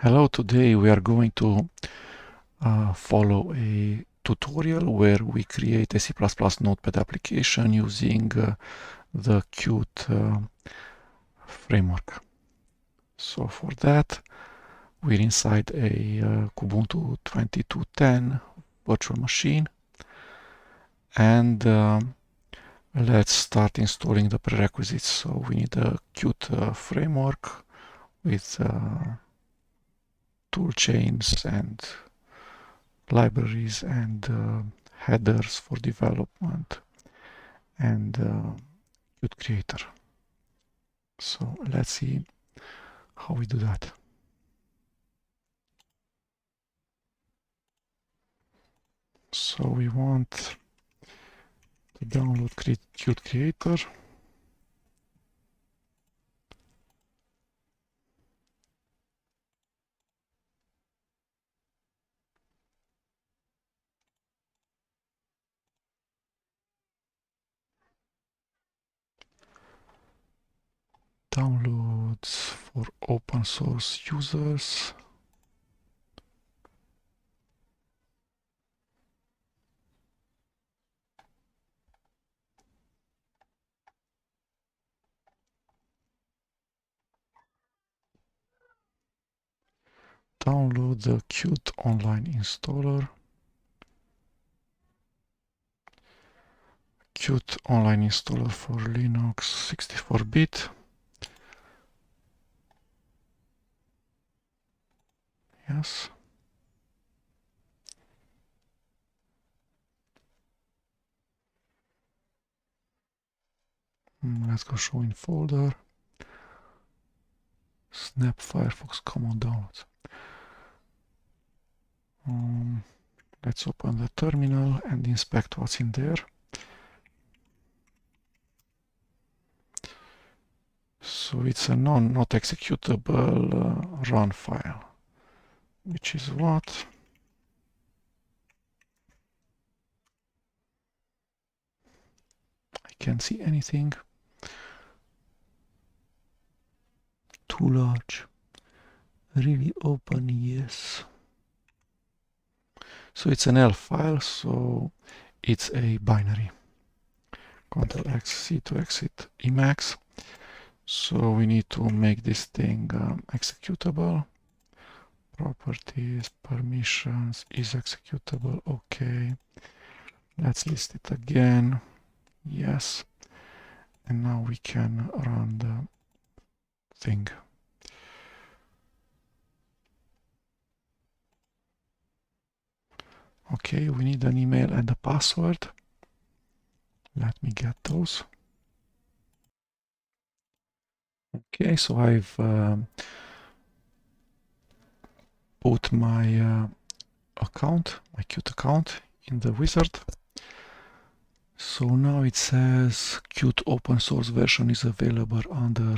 Hello, today we are going to follow a tutorial where we create a C++ notepad application using the Qt framework. So for that, we're inside a Kubuntu 2210 virtual machine, and let's start installing the prerequisites. So we need a Qt framework with tool chains and libraries and headers for development and Qt creator. So let's see how we do that. So we want to download Qt creator. Downloads for open source users. Download the Qt online installer. Qt online installer for Linux 64-bit. Yes. Let's go show in folder. Snap Firefox common downloads. Let's open the terminal and inspect what's in there. So it's a not executable run file, which is what? I can't see anything. Too large. Really open, yes. So it's an ELF file, so it's a binary. Ctrl X, C to exit Emacs. So we need to make this thing executable. Properties, permissions, is executable, okay. Let's list it again, yes. And now we can run the thing. Okay, we need an email and a password. Let me get those. Okay, so I've put my account, my Qt account in the wizard. So now it says Qt open source version is available under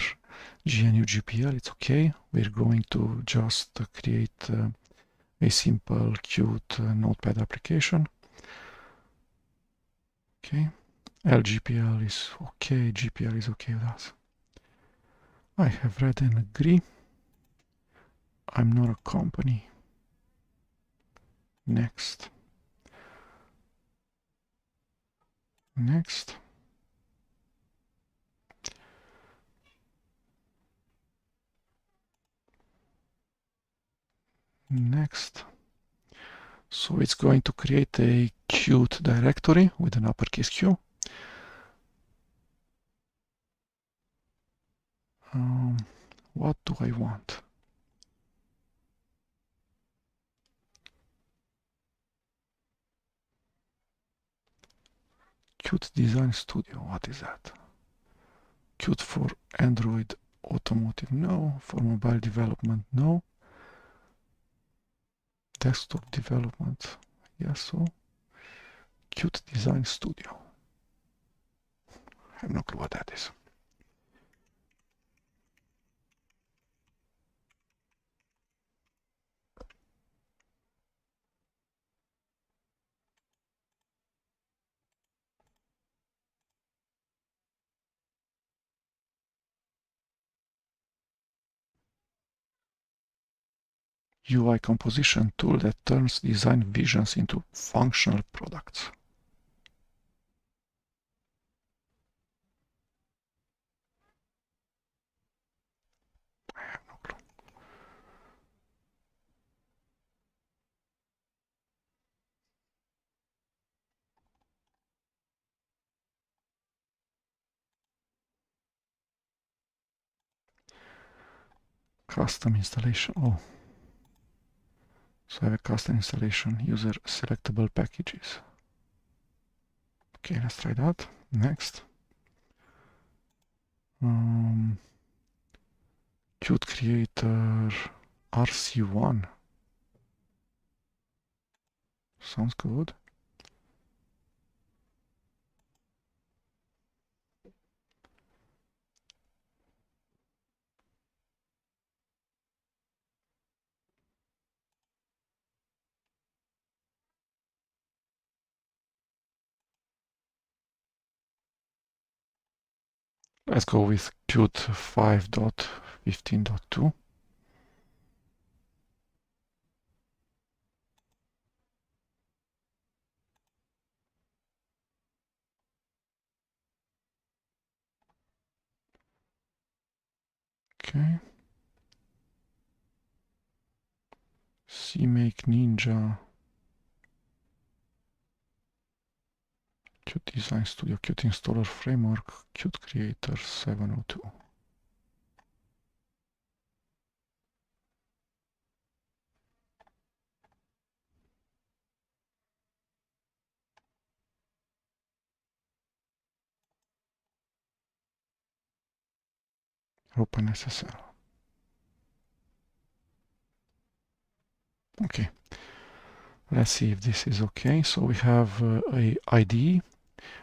GNU GPL. It's okay. We're going to just create a simple Qt notepad application. Okay. LGPL is okay. GPL is okay with us. I have read and agree. I'm not a company. Next. Next. Next. So it's going to create a Qt directory with an uppercase Q. What do I want? Qt Design Studio, what is that? Qt for Android Automotive, no. For mobile development, no. Desktop development, yes, so. Qt Design Studio. I have no clue what that is. UI composition tool that turns design visions into functional products. I have no clue. Custom installation. Oh. So I have a custom installation, user selectable packages. Okay, let's try that. Next. Qt Creator RC1. Sounds good. Let's go with Qt 5.15.2. Okay. CMake Ninja. Qt Design Studio, Qt Installer Framework, Qt Creator 702. Open SSL. Okay. Let's see if this is okay. So we have a IDE,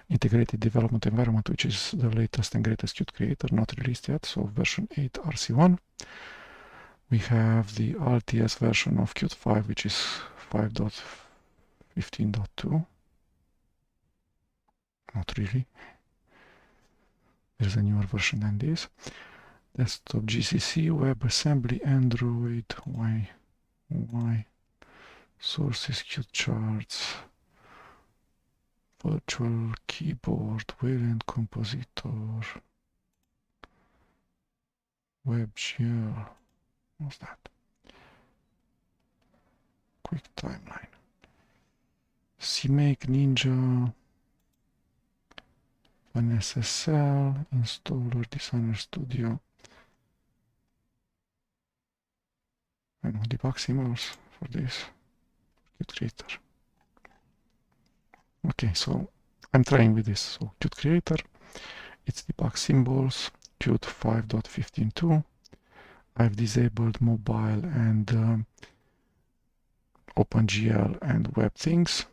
Integrated Development Environment, which is the latest and greatest Qt Creator, not released yet, so version 8 RC1. We have the LTS version of Qt 5, which is 5.15.2. Not really. There's a newer version than this. Desktop GCC, WebAssembly, Android, Y, sources, Qt charts, virtual keyboard, variant compositor, WebGL. What's that? Quick timeline. CMake Ninja, an SSL, installer, Designer Studio. I know debug symbols for this. Qt Creator. Okay, so I'm trying with this. So Qt Creator, it's debug symbols, Qt 5.15.2. I've disabled mobile and OpenGL and web things.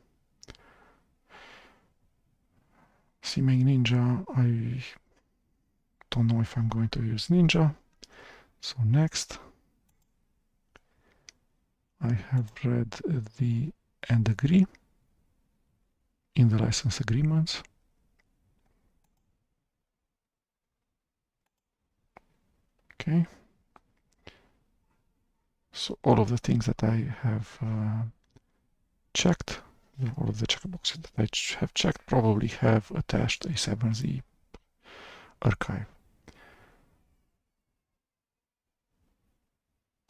CMake Ninja, I don't know if I'm going to use Ninja. So next, I have read the and agree in the license agreements. Okay. So all of the things that I have checked, all of the checkboxes that I have checked probably have attached a 7z archive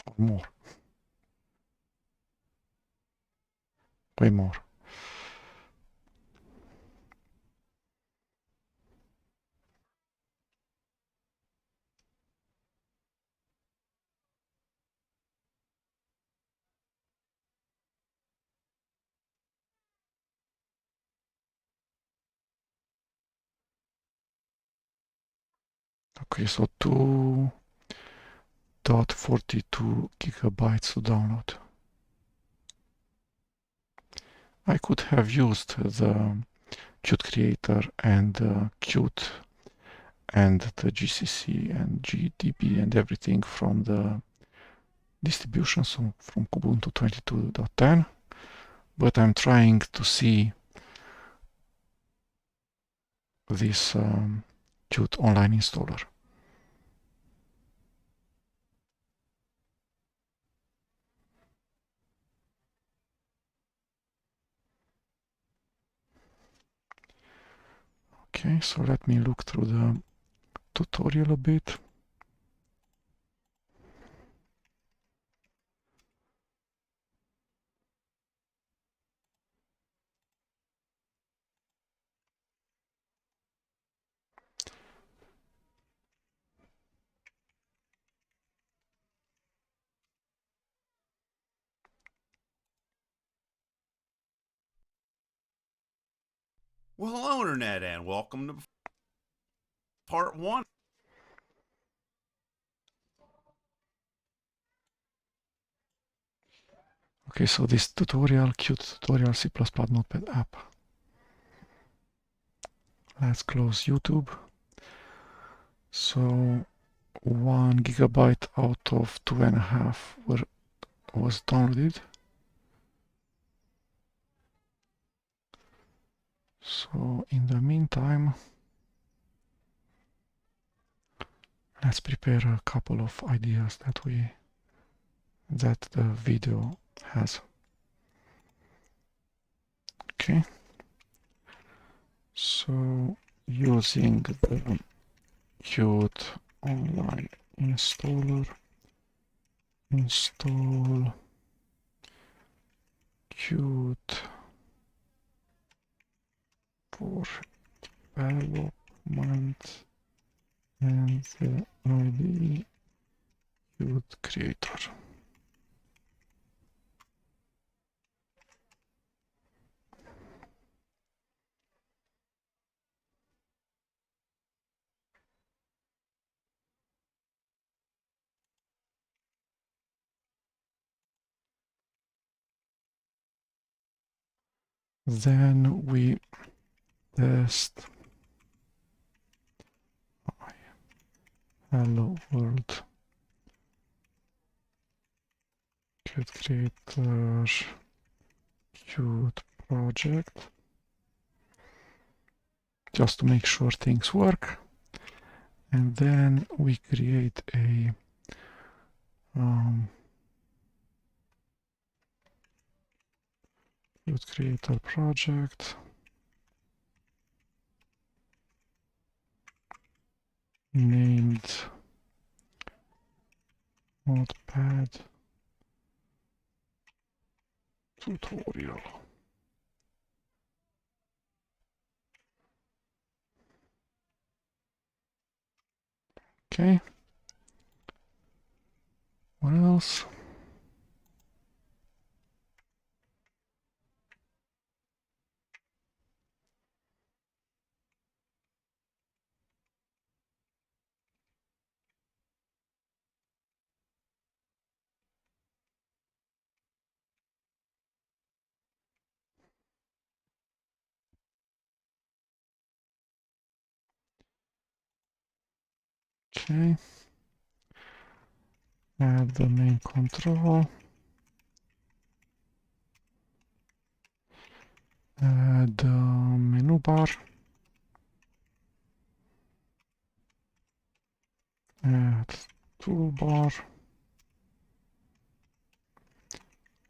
or more, way more. Okay, so 2.42 gigabytes to download. I could have used the Qt Creator and Qt and the GCC and GDB and everything from the distribution, so from Ubuntu 22.10, but I'm trying to see this Qt online installer. Okay, so let me look through the tutorial a bit. Well, hello, Internet, and welcome to part one. Okay, so this tutorial, cute tutorial C++ notepad app. Let's close YouTube. So 1 GB out of 2.5 was downloaded. So in the meantime, let's prepare a couple of ideas that the video has. Okay, so using the Qt online installer, install Qt for development and the IDE Qt creator. Then we test hello world Qt creator Qt project just to make sure things work, and then we create a Qt creator project named notepad tutorial. Okay, what else? Okay, add the main control, add the menu bar, add toolbar,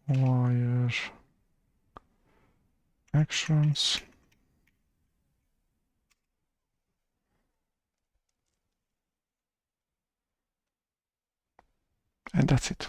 wire actions, and that's it.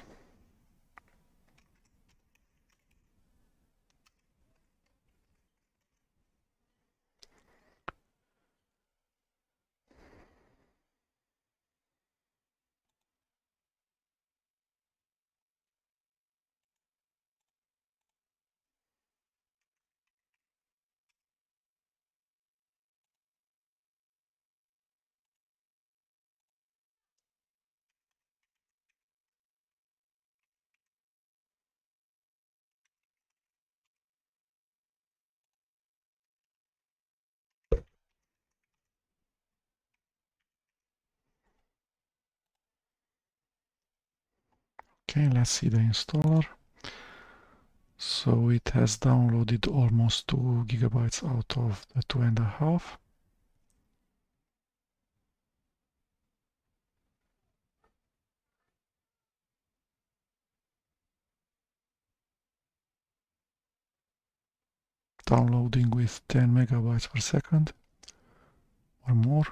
Okay, let's see the installer. So it has downloaded almost 2 GB out of the 2.5. Downloading with 10 MB per second. or more.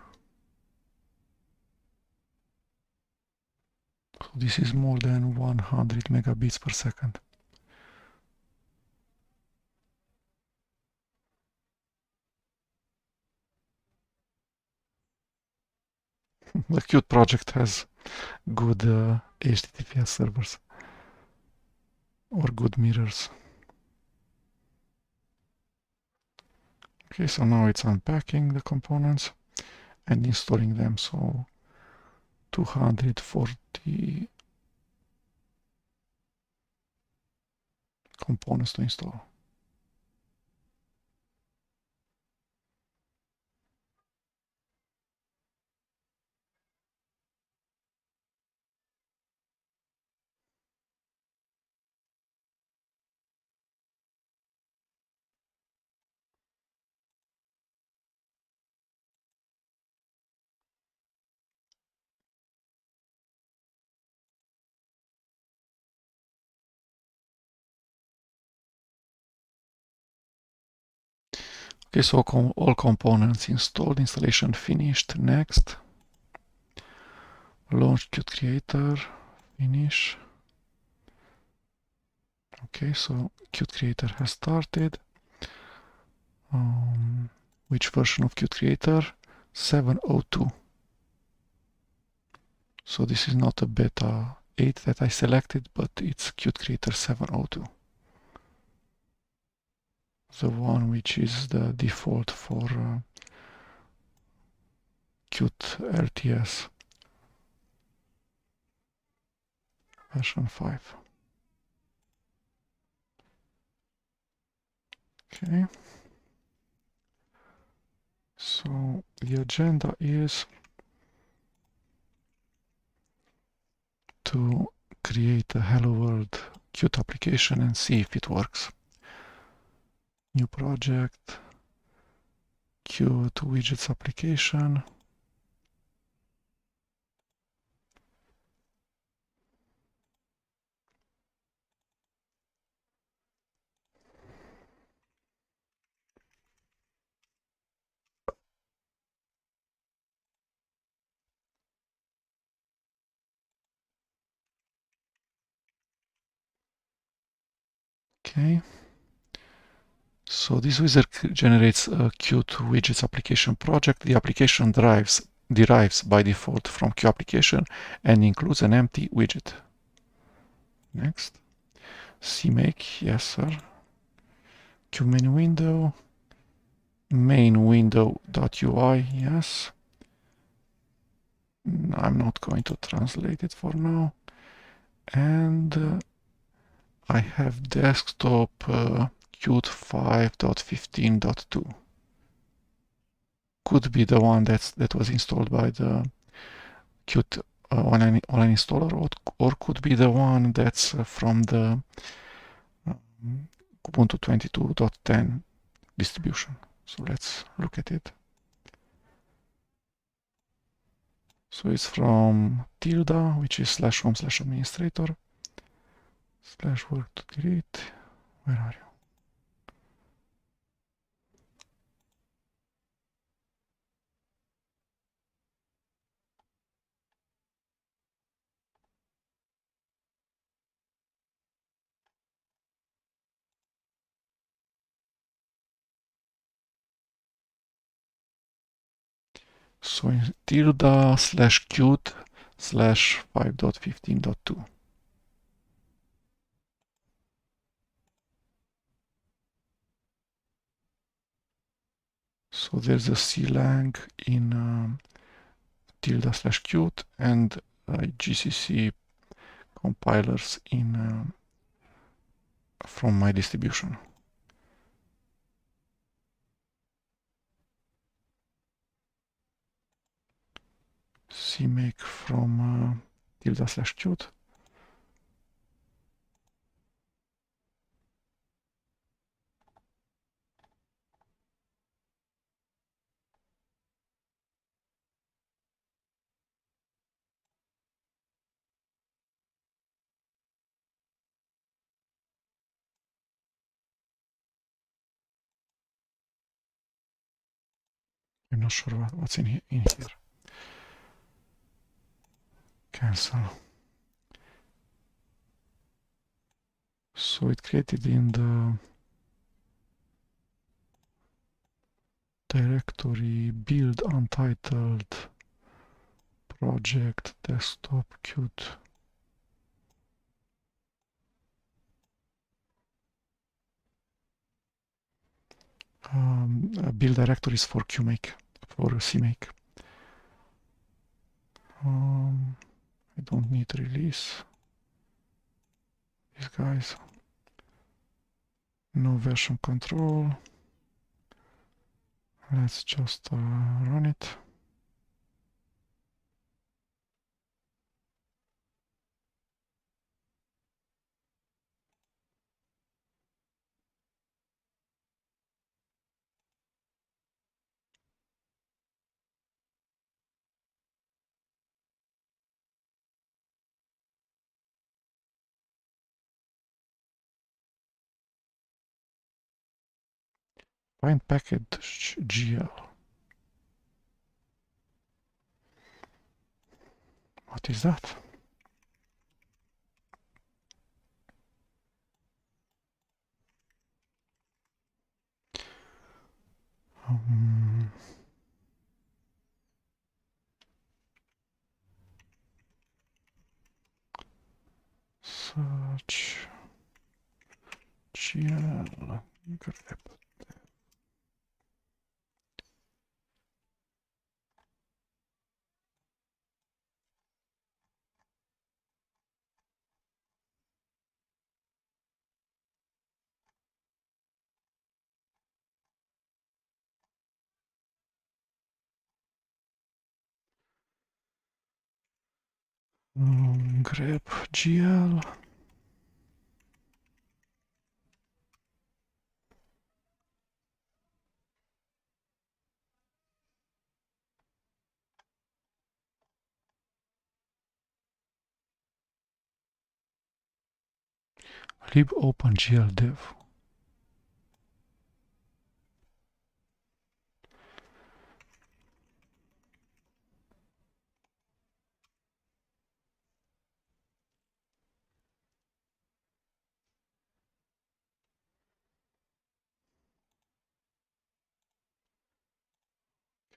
So this is more than 100 megabits per second. The Qt project has good HTTPS servers or good mirrors. Okay, so now it's unpacking the components and installing them. So 240 components to install. Okay, so all components installed, installation finished. Next, launch Qt Creator, finish. Okay, so Qt Creator has started. Which version of Qt Creator? 7.02. So this is not a beta 8 that I selected, but it's Qt Creator 7.02. The one which is the default for Qt RTS version 5. Okay. So the agenda is to create a Hello World Qt application and see if it works. New project, Qt widgets application. Okay. So this wizard generates a Qt widgets application project. The application derives by default from Qt application and includes an empty widget. Next. CMake, yes sir. Qt menu window. Main window.ui, yes. I'm not going to translate it for now. And I have desktop Qt 5.15.2. Could be the one that was installed by the Qt online installer, or could be the one that's from the Ubuntu 22.10 distribution. So let's look at it. So it's from tilde, which is /home/administrator /work to delete. Where are you? So in tilde/qt/5.15.2. So there's a clang in tilde/qt and GCC compilers in from my distribution. CMake from tilde/qt. I'm not sure what's in here. Cancel. So it created in the directory build untitled project desktop Qt. Build directories for CMake, for CMake. I don't need release. These guys. No version control. Let's just run it. Find package GL. What is that? Search GL grep. Grep GL. Lib open GL dev.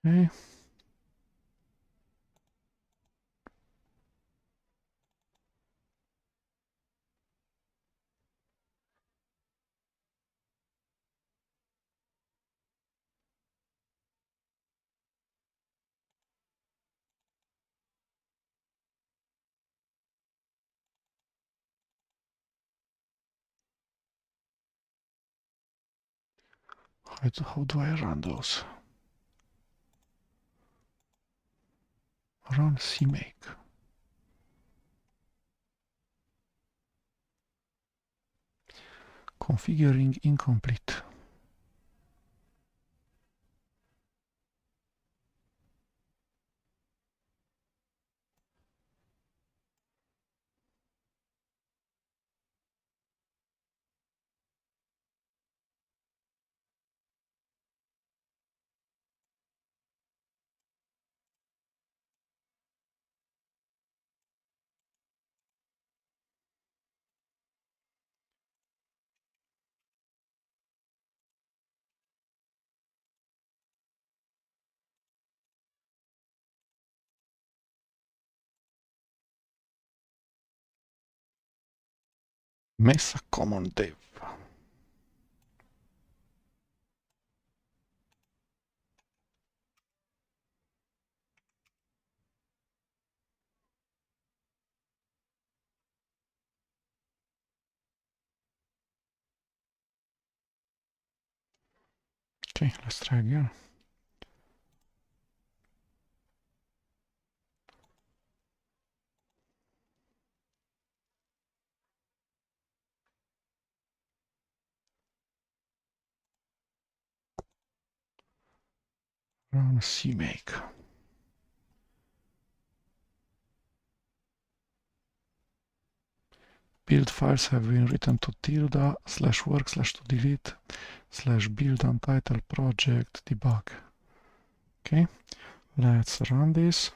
Okay. How do I run those? Run CMake. Configuring incomplete. Mesa common dev. Okay, let's try again. Run CMake. Build files have been written to tilde /work/to delete /build untitled project debug. Okay, let's run this.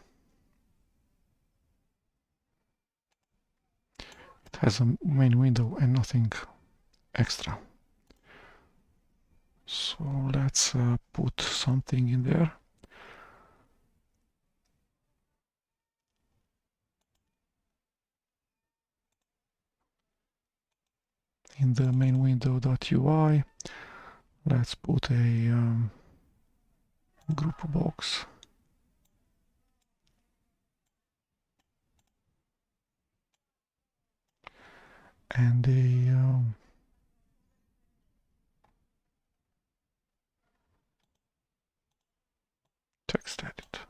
It has a main window and nothing extra. So let's put something in there. In the main window.ui, let's put a group box. And a text edit.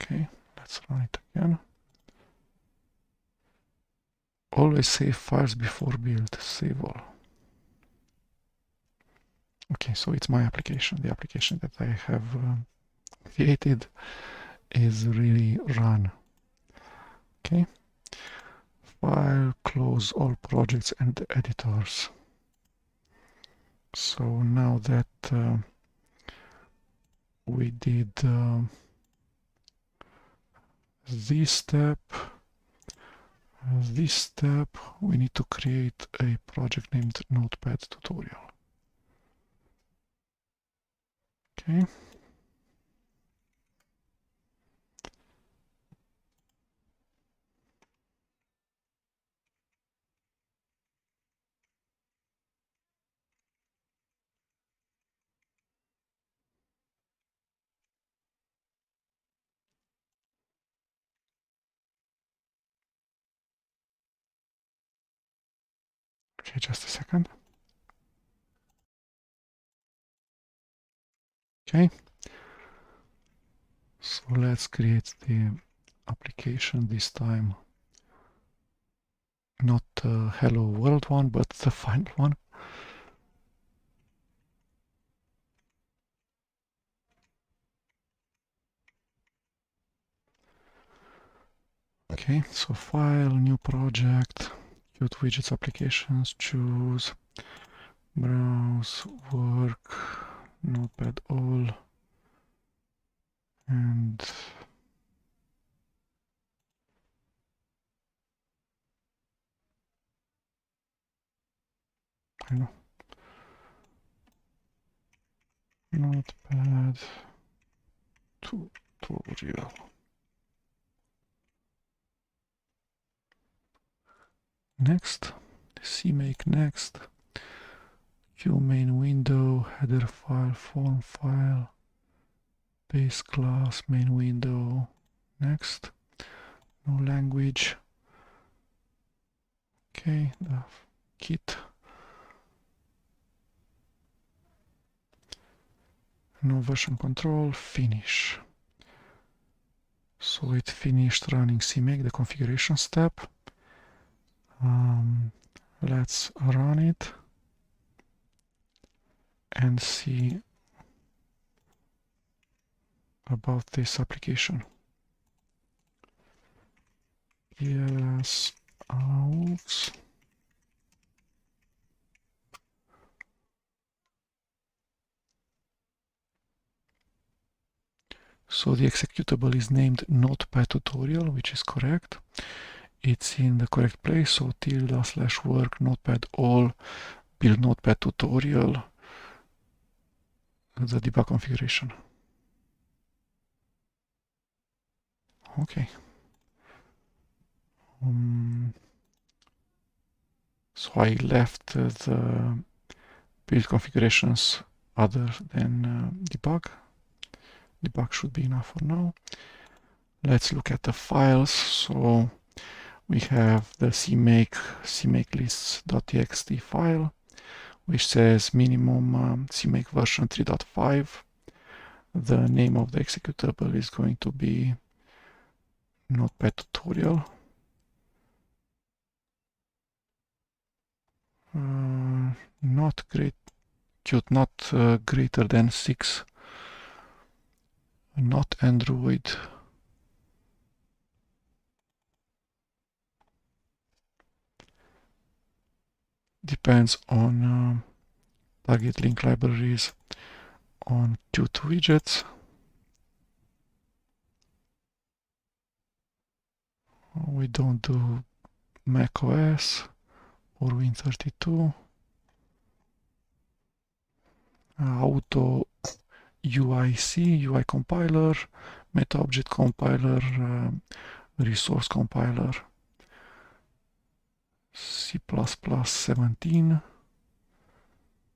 Okay, let's run it again. Always save files before build. Save all. Okay, so it's my application. The application that I have created is really run. Okay. File, close all projects and editors. So now that we did this step, we need to create a project named notepad tutorial. Okay. Okay, just a second. Okay. So let's create the application this time. Not the hello world one, but the final one. Okay, so file, new project, Qt widgets applications, choose, browse, work, notepad all, and I don't know, notepad tutorial. Next, CMake next, Q main window, header file, form file, base class, main window, next, no language. Okay, the kit, no version control, finish. So it finished running CMake, the configuration step. Let's run it and see about this application. Yes, out. So the executable is named notepad tutorial, which is correct. It's in the correct place, so tilde/work notepad all build notepad tutorial, the debug configuration. Okay. So I left the build configurations other than debug. Debug should be enough for now. Let's look at the files. So we have the CMake lists.txt file, which says minimum CMake version 3.5. The name of the executable is going to be notepad tutorial. Not great, Qt not greater than 6. Not Android. Depends on target link libraries. on Qt widgets. We don't do Mac OS or Win32. Auto UIC, UI compiler, meta object compiler, resource compiler, C++ 17,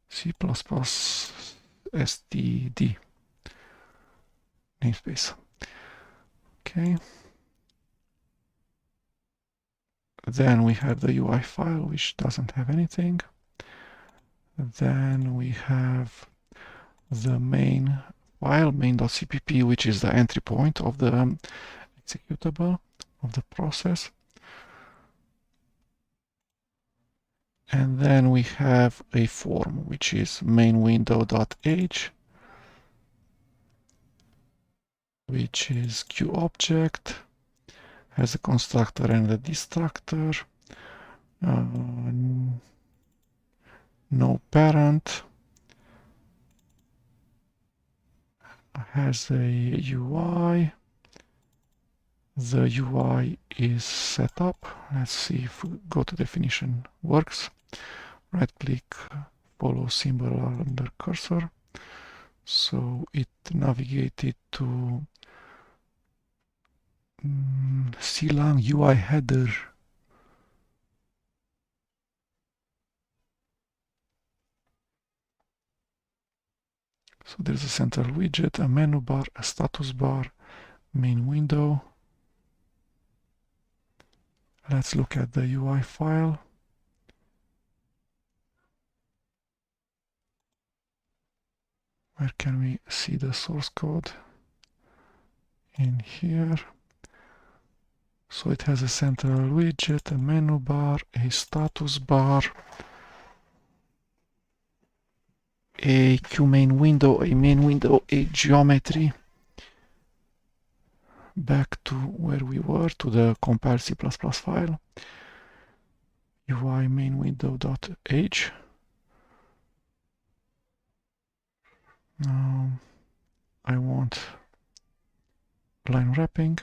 C++ std namespace. Okay. Then we have the UI file, which doesn't have anything. Then we have the main file, main.cpp, which is the entry point of the executable of the process. And then we have a form, which is main_window.h, which is QObject, has a constructor and a destructor, no parent, has a UI. The UI is set up. Let's see if go to definition works. Right click, follow symbol under cursor. So it navigated to clang UI header. So there's a central widget, a menu bar, a status bar, main window. Let's look at the UI file. Where can we see the source code? In here. So it has a central widget, a menu bar, a status bar, a QMain window, a main window, a geometry. Back to where we were, to the compile C++ file. UI main window.h. Now I want line wrapping.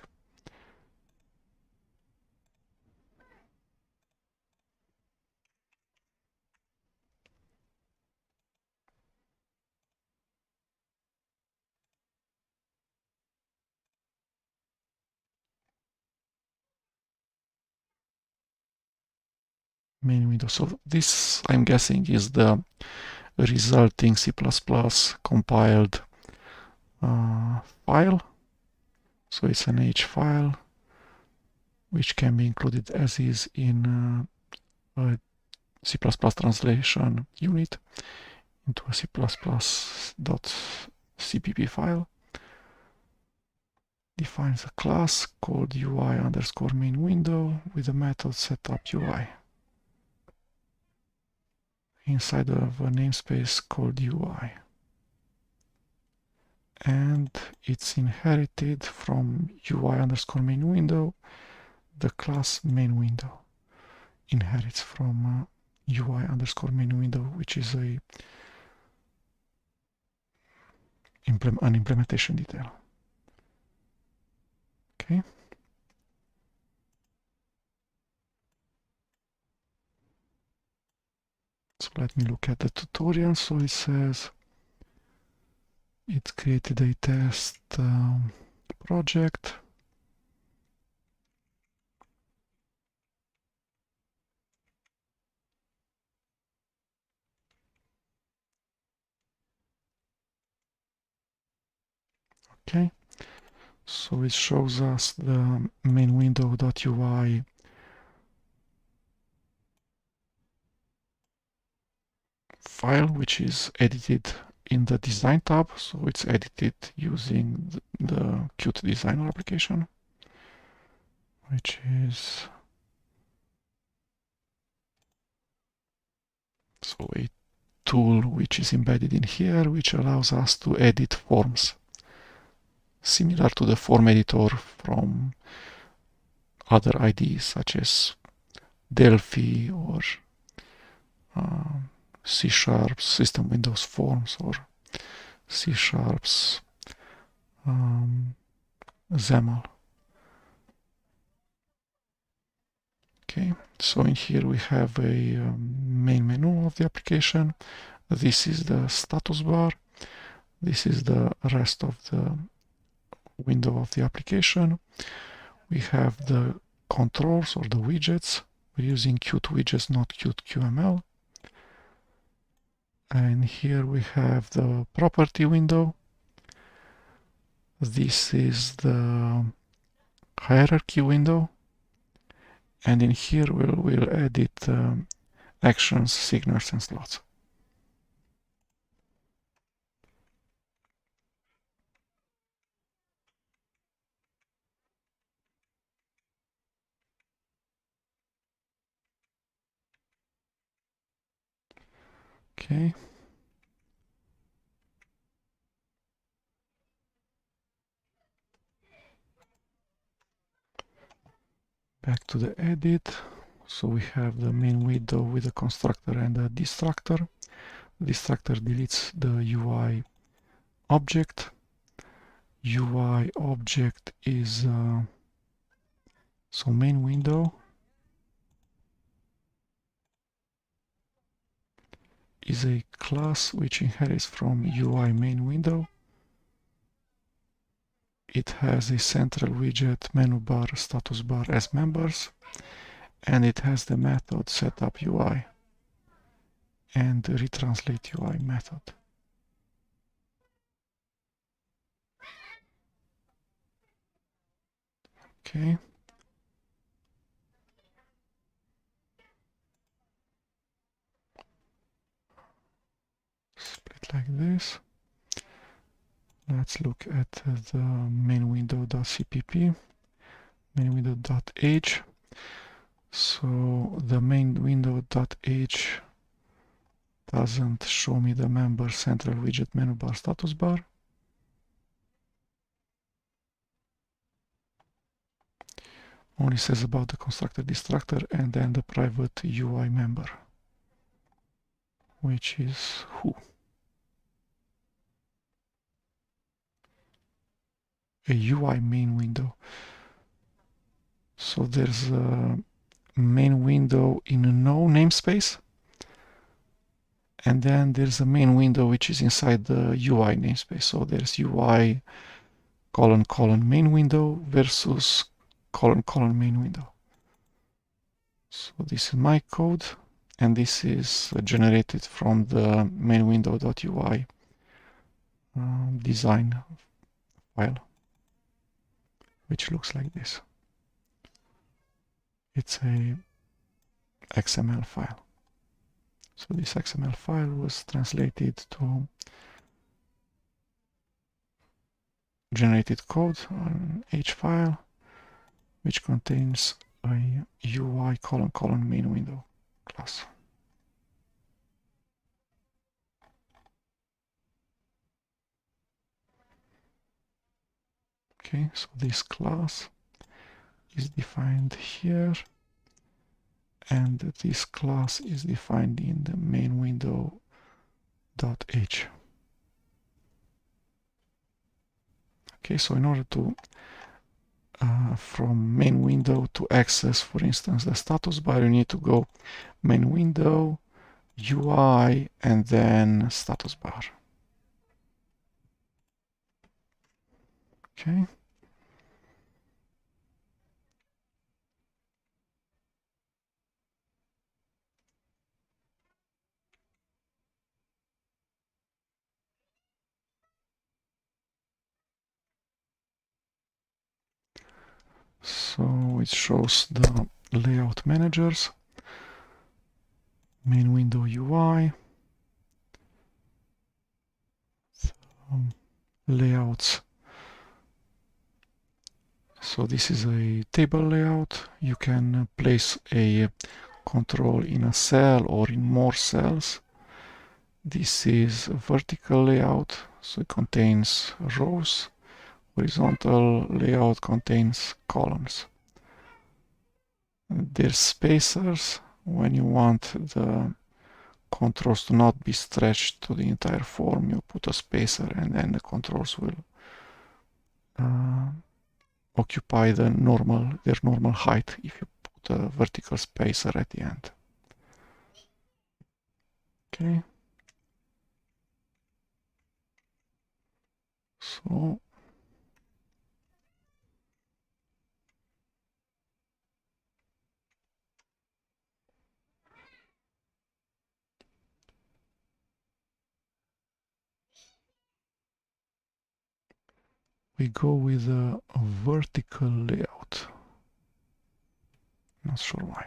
Main window. So this, I'm guessing, is the resulting C++ compiled file. So it's an H file, which can be included as is in a C++ translation unit into a C++.cpp file. Defines a class called UI underscore main window with the method setup UI. Inside of a namespace called UI. And it's inherited from UI underscore main window. The class main window inherits from UI underscore main window, which is an implementation detail. Okay. So let me look at the tutorial. So it says it created a test project. Okay. So it shows us the main window.ui file, which is edited in the design tab. So it's edited using the Qt Designer application, which is so a tool which is embedded in here, which allows us to edit forms, similar to the form editor from other IDEs such as Delphi or C# System Windows Forms or C Sharp's XAML. Okay, so in here we have a main menu of the application. This is the status bar. This is the rest of the window of the application. We have the controls or the widgets. We're using Qt widgets, not Qt QML. And here we have the property window. This is the hierarchy window. And in here we'll edit actions, signals, and slots. Okay. Back to the edit. So we have the main window with the constructor and the destructor. The destructor deletes the UI object. UI object is so main window is a class which inherits from UI main window. It has a central widget, menu bar, status bar as members, and it has the method setup UI and retranslate UI method. Okay. Split like this. Let's look at the main window.cpp, main window.h. So the main window.h doesn't show me the member central widget menu bar status bar. Only says about the constructor destructor and then the private UI member, which is who? A UI main window. So there's a main window in no namespace, and then there's a main window which is inside the UI namespace. So there's UI : main window versus : main window. So this is my code, and this is generated from the main window.ui design file, which looks like this. It's a XML file. So this XML file was translated to generated code on H file, which contains a UI : main window class. Okay, so this class is defined here, and this class is defined in the main window.h. Okay, so in order to from main window to access, for instance, the status bar, you need to go main window, UI, and then status bar. Okay. So it shows the layout managers, main window UI, layouts. So this is a table layout. You can place a control in a cell or in more cells. This is a vertical layout, so it contains rows. Horizontal layout contains columns. There's spacers when you want the controls to not be stretched to the entire form, you put a spacer and then the controls will occupy their normal height if you put a vertical spacer at the end. Okay. So we go with a vertical layout. Not sure why.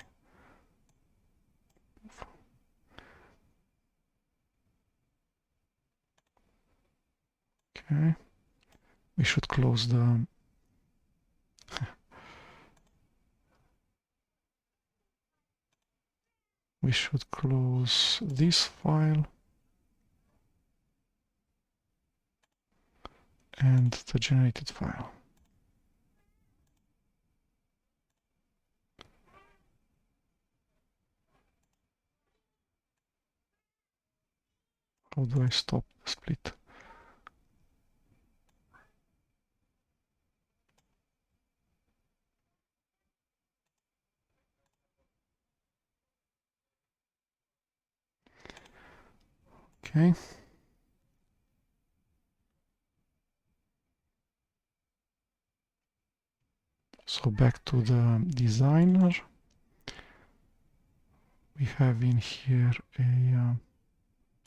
Okay. We should close the we should close this file and the generated file. How do I stop the split? Okay. So back to the designer. We have in here a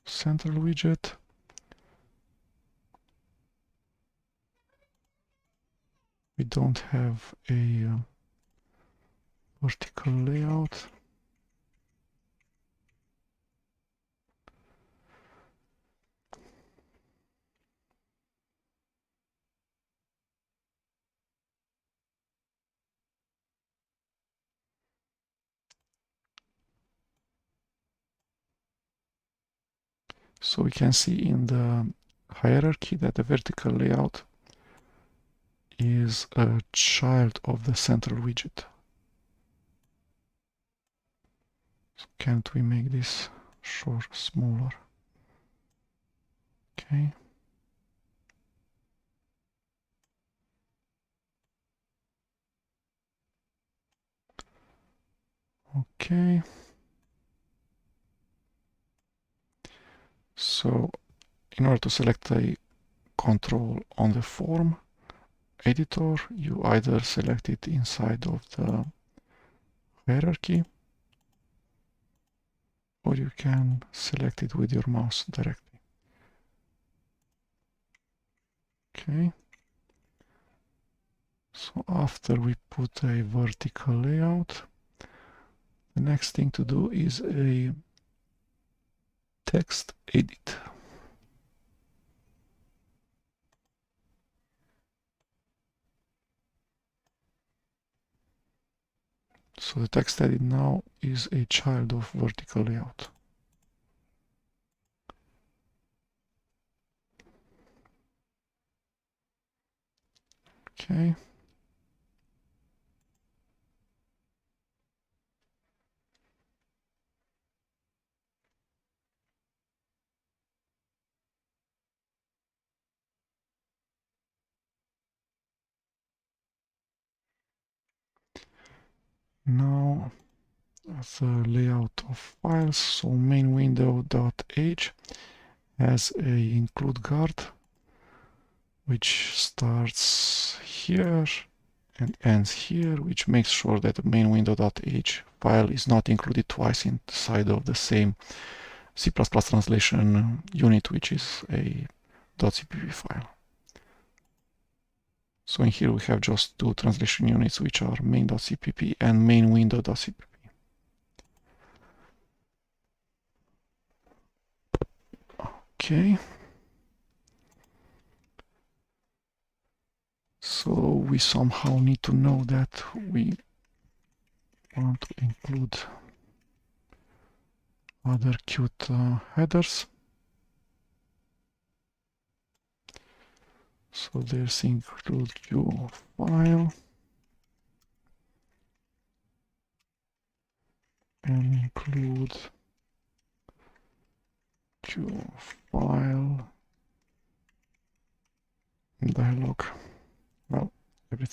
central widget. We don't have a vertical layout. So we can see in the hierarchy that the vertical layout is a child of the central widget. So can't we make this smaller? Okay. Okay. So in order to select a control on the form editor, you either select it inside of the hierarchy, or you can select it with your mouse directly. Okay. So after we put a vertical layout, the next thing to do is a text edit. So the text edit now is a child of vertical layout. Okay. Now the layout of files. So main window.h has a include guard, which starts here and ends here, which makes sure that the main window.h file is not included twice inside of the same C++ translation unit, which is a .cpp file. So in here we have just two translation units, which are main.cpp and main window.cpp. Okay. So we somehow need to know that we want to include other cute headers. So there's include Q file and include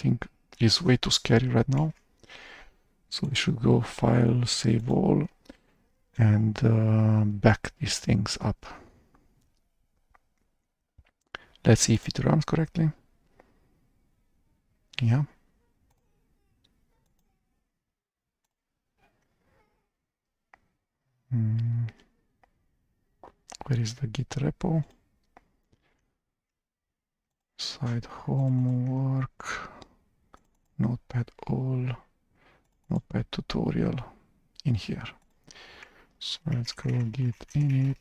everything is way too scary right now. So we should go File, Save All, and back these things up. Let's see if it runs correctly. Yeah. Where is the Git repo? Site homework, notepad all, notepad tutorial in here. So let's go git init.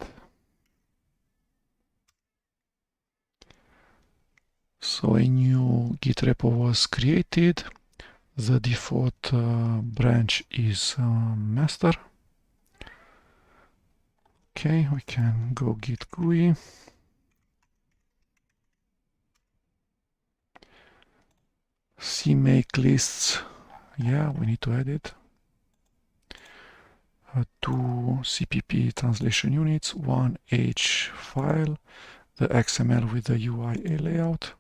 So a new Git repo was created. The default branch is master. Okay, we can go git GUI. CMake lists. Yeah, we need to add it. Two CPP translation units, one H file, the XML with the UI layout.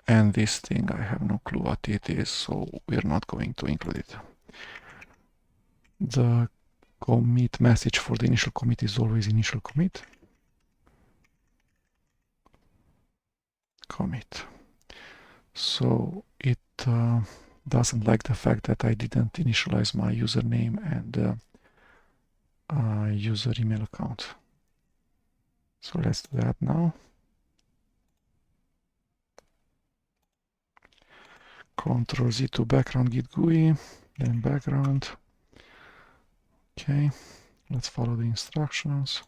And this thing, I have no clue what it is, so we're not going to include it. The commit message for the initial commit is always initial commit. Commit. So it doesn't like the fact that I didn't initialize my username and user email account. So let's do that now. Ctrl Z to background git GUI, then background. Okay, let's follow the instructions.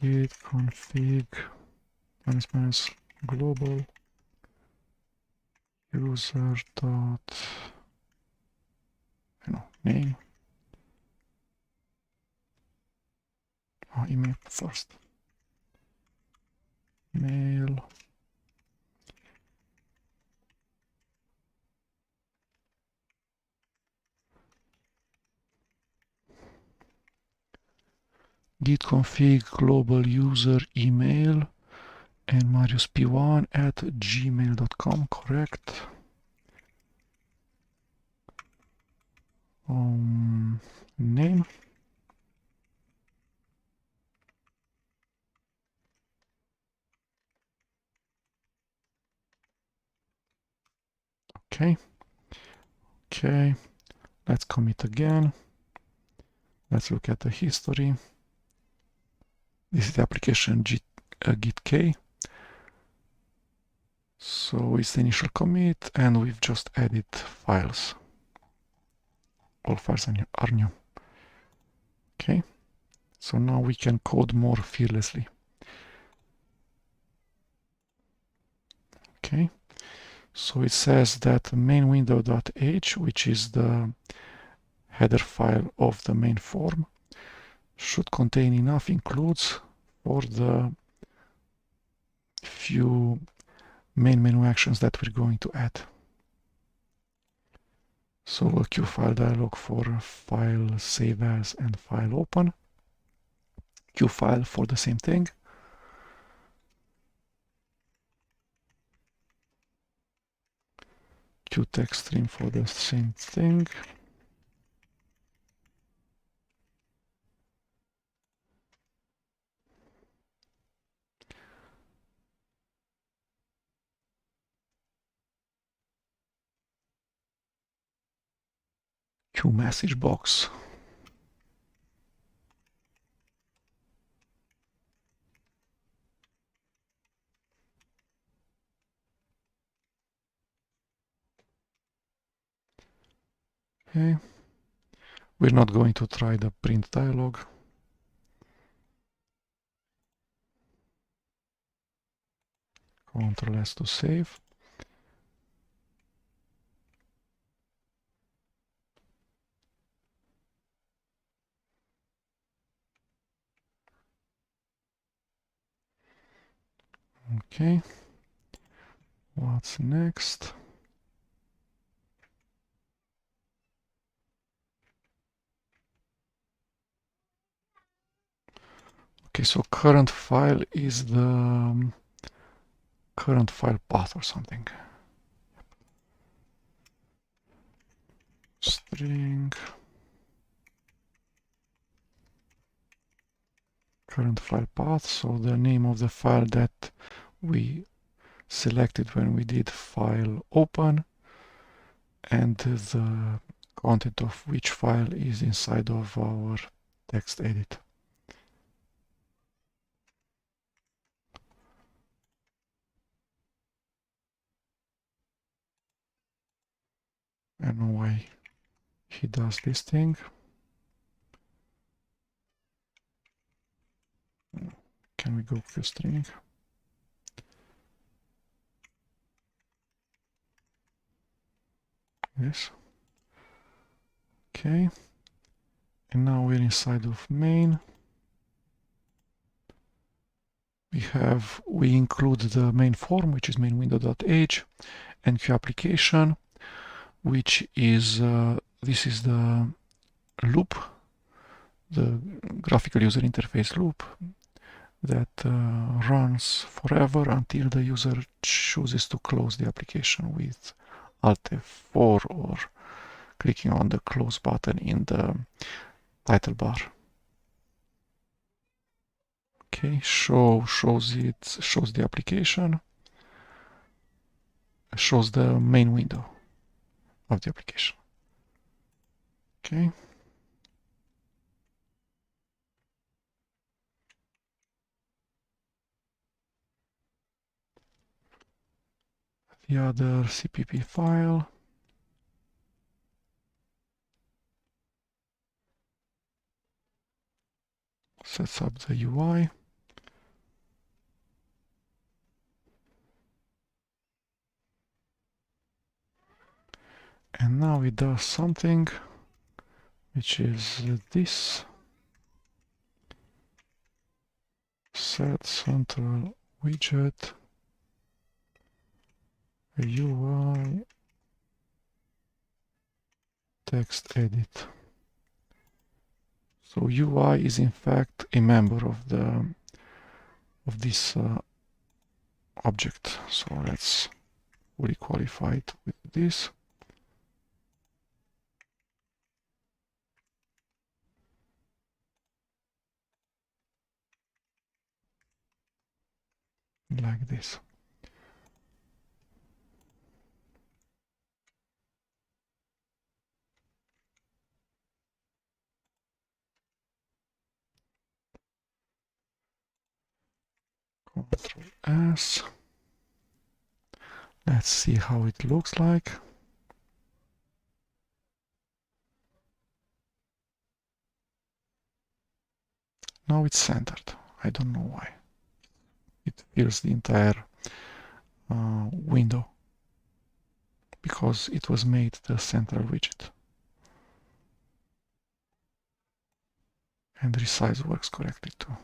Git config minus global user dot name. Oh, email first. Mail. Git config global user email and mariuspy1 at gmail.com, correct? Name. Okay. Okay. Let's commit again. Let's look at the history. This is the application git k. So it's the initial commit, and we've just added files. All files are new. Okay. So now we can code more fearlessly. Okay. So it says that main window.h, which is the header file of the main form, should contain enough includes for the few main menu actions that we're going to add. So a queue file dialog for file save as and file open. Queue file for the same thing. Queue text stream for the same thing. Queue message box. Okay. We're not going to try the print dialog. Ctrl S to save. Okay. What's next? Okay, so current file is the current file path or something. String current file path, so the name of the file that we selected when we did file open, and the content of which file is inside of our text edit. I don't know why he does this thing. Can we go to string? Yes. Okay. And now we're inside of main. We include the main form, which is main window.age, and QApplication, which is this is the loop, the graphical user interface loop that runs forever until the user chooses to close the application with Alt F4 or clicking on the close button in the title bar. Okay, shows the application, shows the main window of the application. Okay. The other CPP file sets up the UI. And now it does something, which is this. Set central widget UI text edit. So UI is in fact a member of this object. So let's fully qualify it with this. Like this. Control S. Let's see how it looks like. Now it's centered. I don't know why. It fills the entire window because it was made the central widget. And resize works correctly too.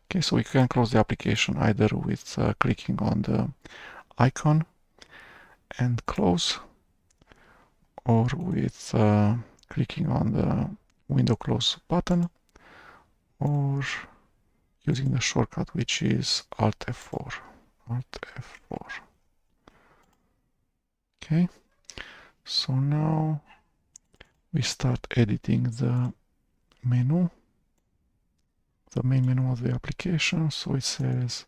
Okay, so we can close the application either with clicking on the icon and close, or with clicking on the window close button, or using the shortcut, which is Alt F4. Alt F4. Okay, so now we start editing the menu, the main menu of the application. So it says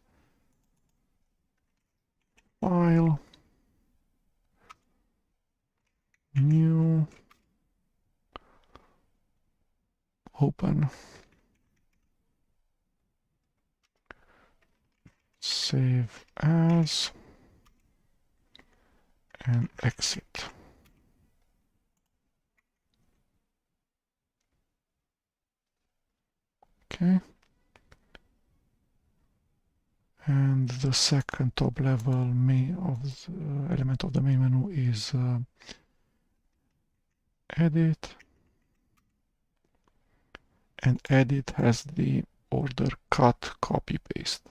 File, New, Open, Save As, and Exit. Okay. And the second top level element of the main menu is Edit. And Edit has the order cut, copy, paste.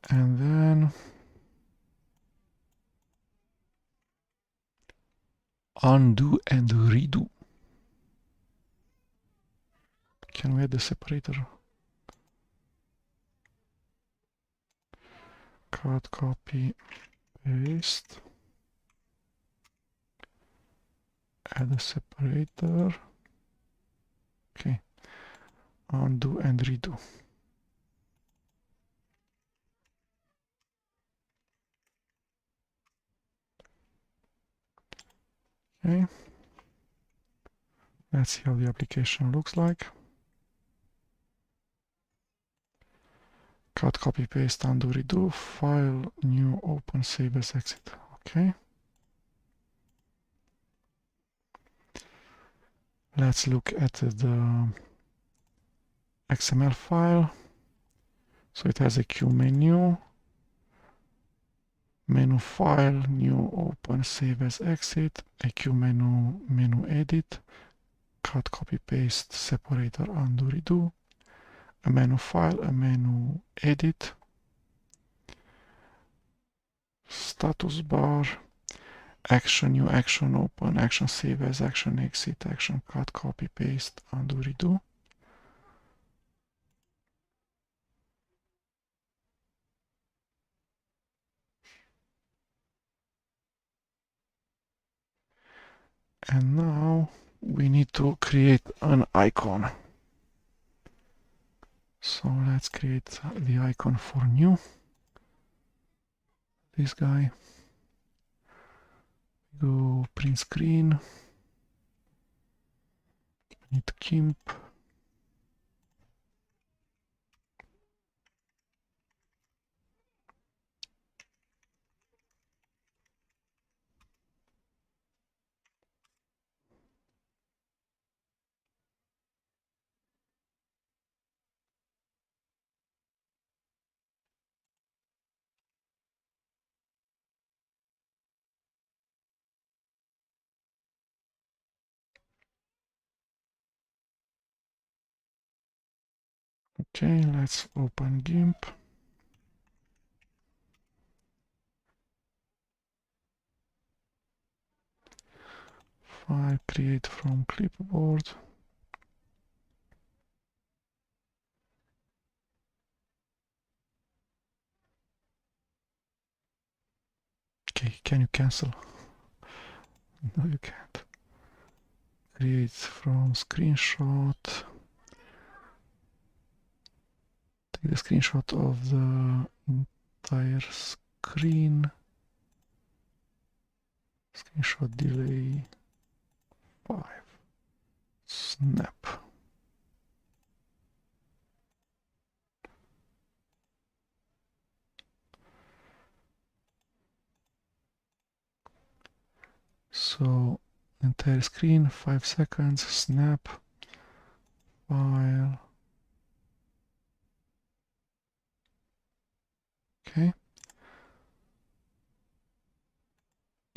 And then undo and redo. Can we add the separator? Cut, copy, paste. Add a separator. Okay. Undo and redo. Okay. Let's see how the application looks like. Cut, copy, paste, undo, redo. File, new, open, save as, exit. Okay. Let's look at the XML file. So it has a Q menu, menu file, new, open, save as, exit, a Q menu, menu edit, cut, copy, paste, separator, undo, redo, a menu file, a menu edit, status bar, action, new, action, open, action, save as, action, exit, action, cut, copy, paste, undo, redo. And now we need to create an icon. So let's create the icon for new. This guy. Go print screen. Need GIMP. Okay, let's open GIMP. File, create from clipboard. Okay, can you cancel? No, you can't. Create from screenshot. Take the screenshot of the entire screen. Screenshot delay 5. Snap. So entire screen, 5 seconds, snap, file. Okay.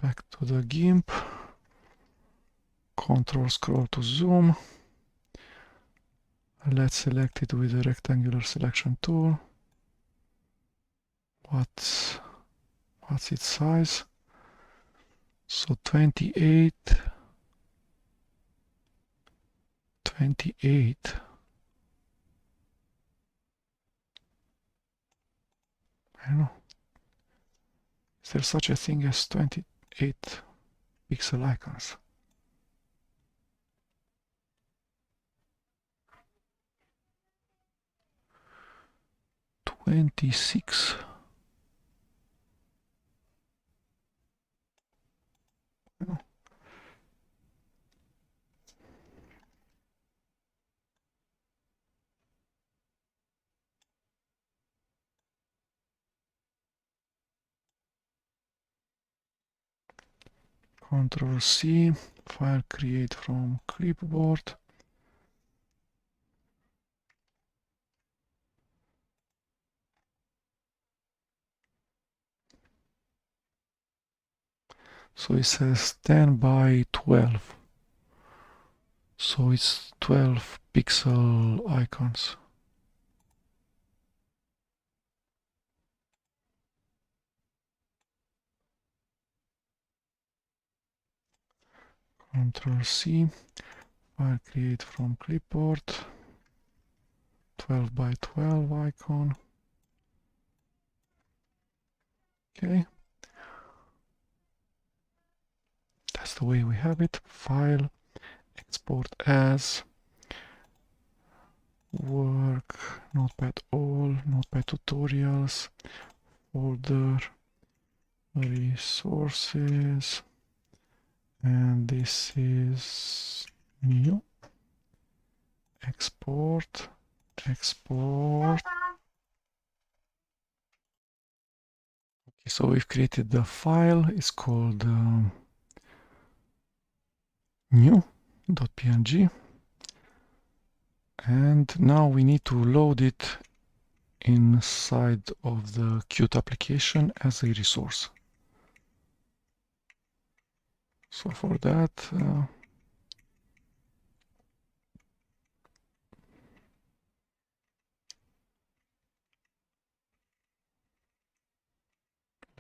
Back to the GIMP. Control scroll to zoom. Let's select it with the rectangular selection tool. What's its size? So 28. I don't know. Is there such a thing as 28 pixel icons? 26. No. Control C, file create from clipboard. So it says 10 by 12. So it's 12 pixel icons. Ctrl C, file create from clipboard, 12 by 12 icon. Okay. That's the way we have it. File, export as, work, notepad all, notepad tutorials, folder, resources, and this is new, export, export. Okay, so we've created the file. It's called new.png, and now we need to load it inside of the Qt application as a resource. So for that,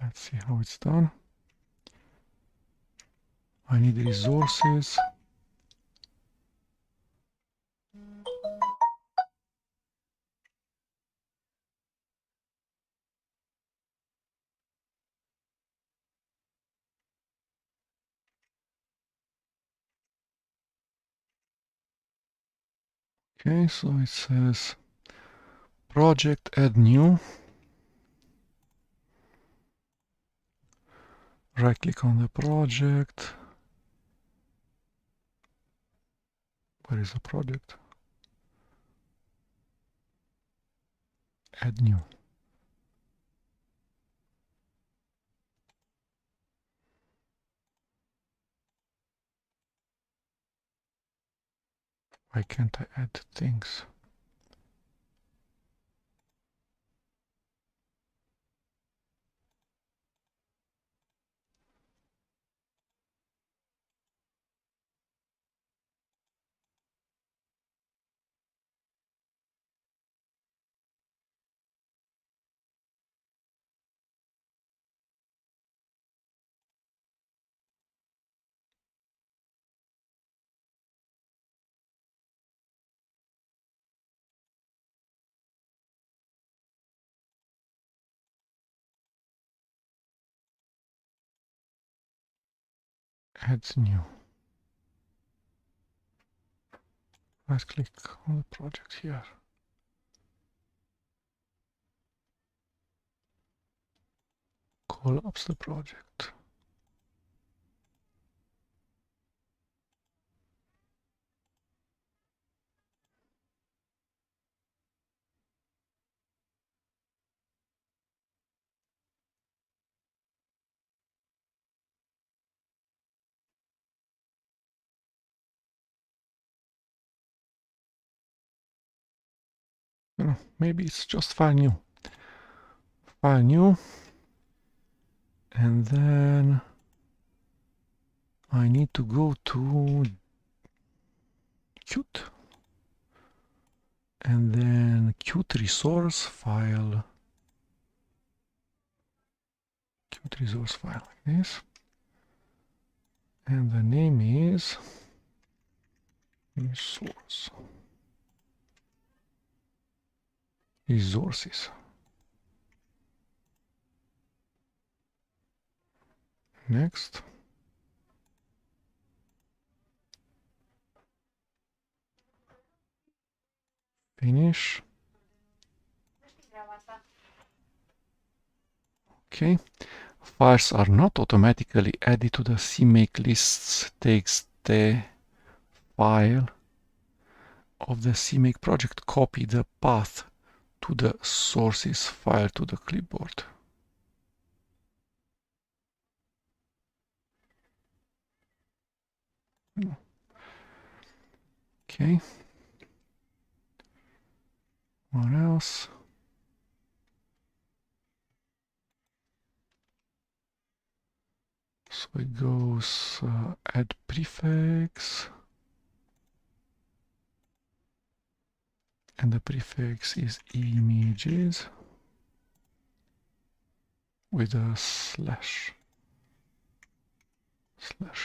let's see how it's done. I need resources. Okay, so it says project, add new. Right click on the project. Where is the project? Add new. Why can't I add things? Add new. Right click on the project here. Collapse the project. Maybe it's just file new. File new. And then I need to go to Qt. And then Qt resource file. Qt resource file like this. And the name is resource. Resources. Next. Finish. Okay. Files are not automatically added to the CMake lists txt file of the CMake project. Copy the path to the sources file to the clipboard. Okay. What else? So it goes add prefix, and the prefix is images with a slash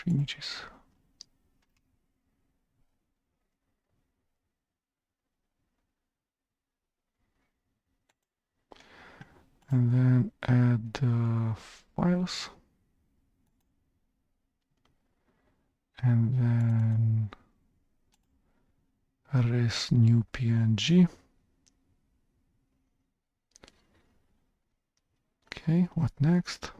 images. and then add the files, and then res new png. Okay, what next?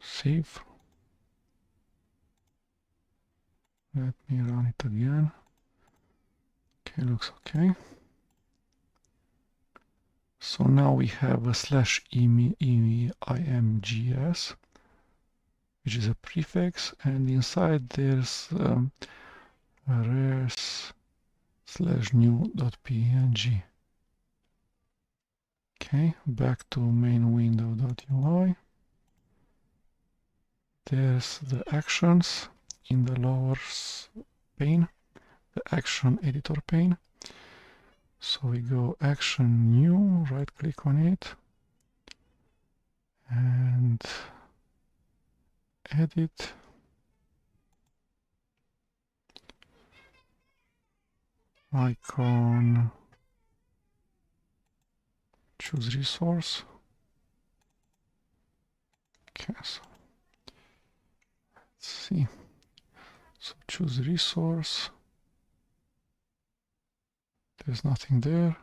Save. Let me run it again. Okay, looks okay. So now we have a /imgs, which is a prefix, and inside there's res/new.png. Okay, back to main window.ui. There's the actions in the lower pane, the action editor pane. So we go action new, right click on it, and edit. Icon, choose resource, cancel. Let's see. So choose resource. There's nothing there.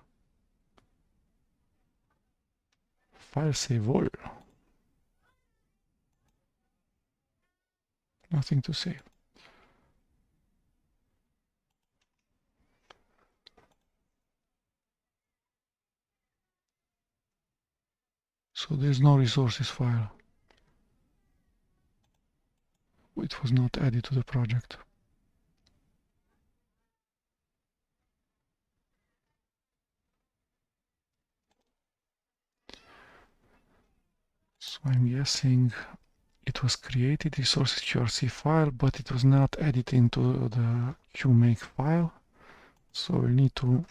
File save all. Nothing to save. So there's no resources file. It was not added to the project. So I'm guessing it was created resources QRC file, but it was not added into the CMake file. So we need to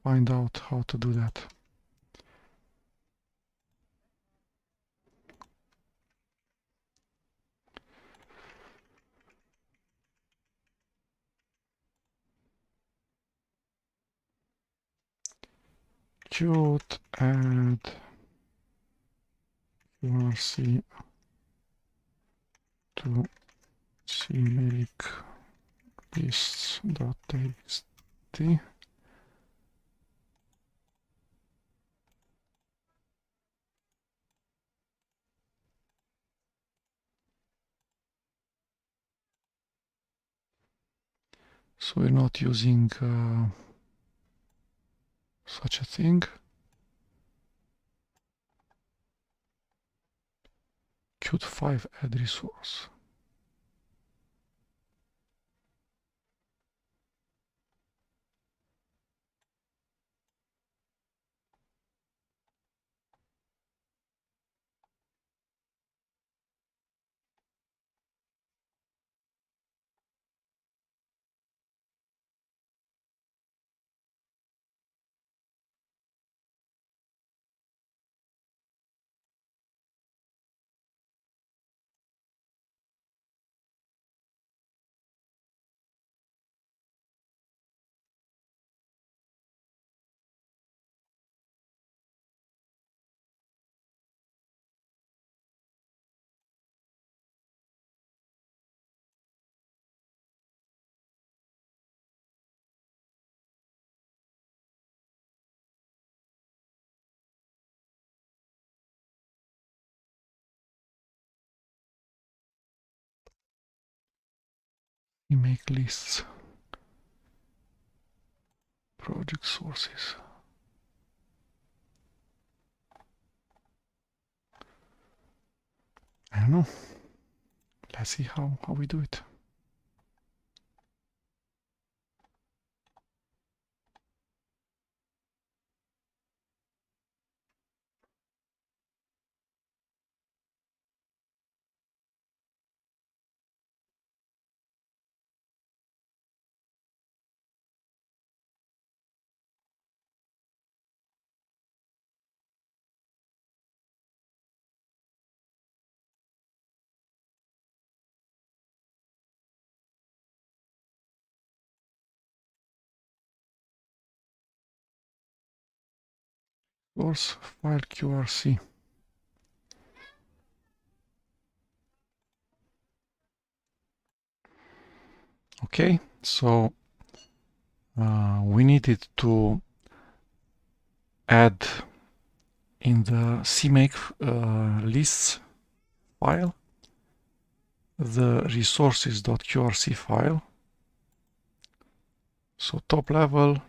find out how to do that. Qt add QRC to CMake lists.txt. So we're not using such a thing. Qt 5 add resource. We make lists. Project sources. I don't know. Let's see how we do it. source file QRC. Okay, so we needed to add in the CMake lists file the resources.qrc file. So top level,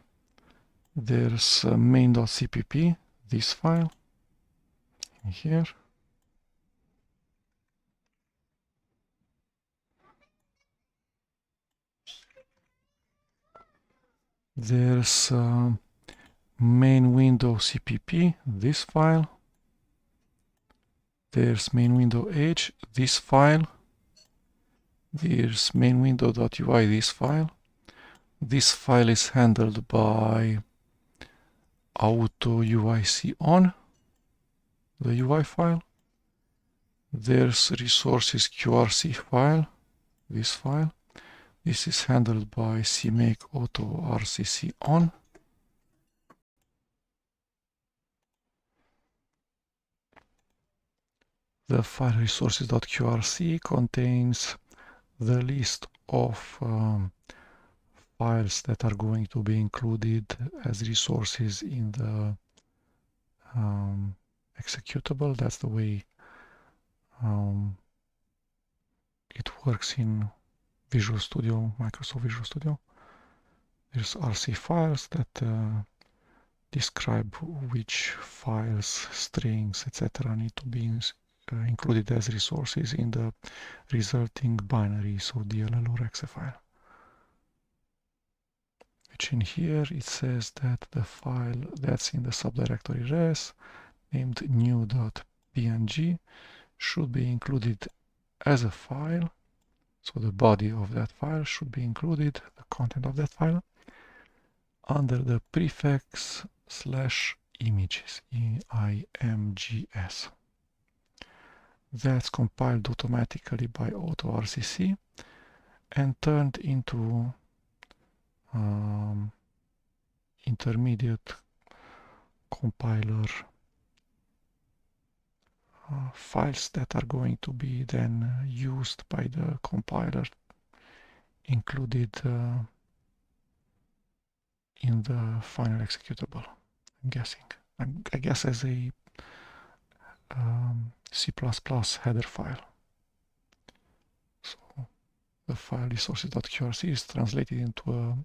there's main.cpp, this file in here. There's main window cpp, this file. There's main window h, this file. There's main window.ui, this file. This file is handled by auto UIC on, the UI file. There's resources QRC file, this file. This is handled by CMake auto RCC on. The file resources.qrc contains the list of files that are going to be included as resources in the executable. That's the way it works in Visual Studio, Microsoft Visual Studio. There's RC files that describe which files, strings, etc. need to be included as resources in the resulting binary, so DLL or exe file. Which in here it says that the file that's in the subdirectory res named new.png should be included as a file. So the body of that file should be included, the content of that file, under the prefix /images, IMGS. That's compiled automatically by AutoRCC and turned into intermediate compiler files that are going to be then used by the compiler included in the final executable, I'm guessing. I guess as a C++ header file. So the file resources.qrc is translated into a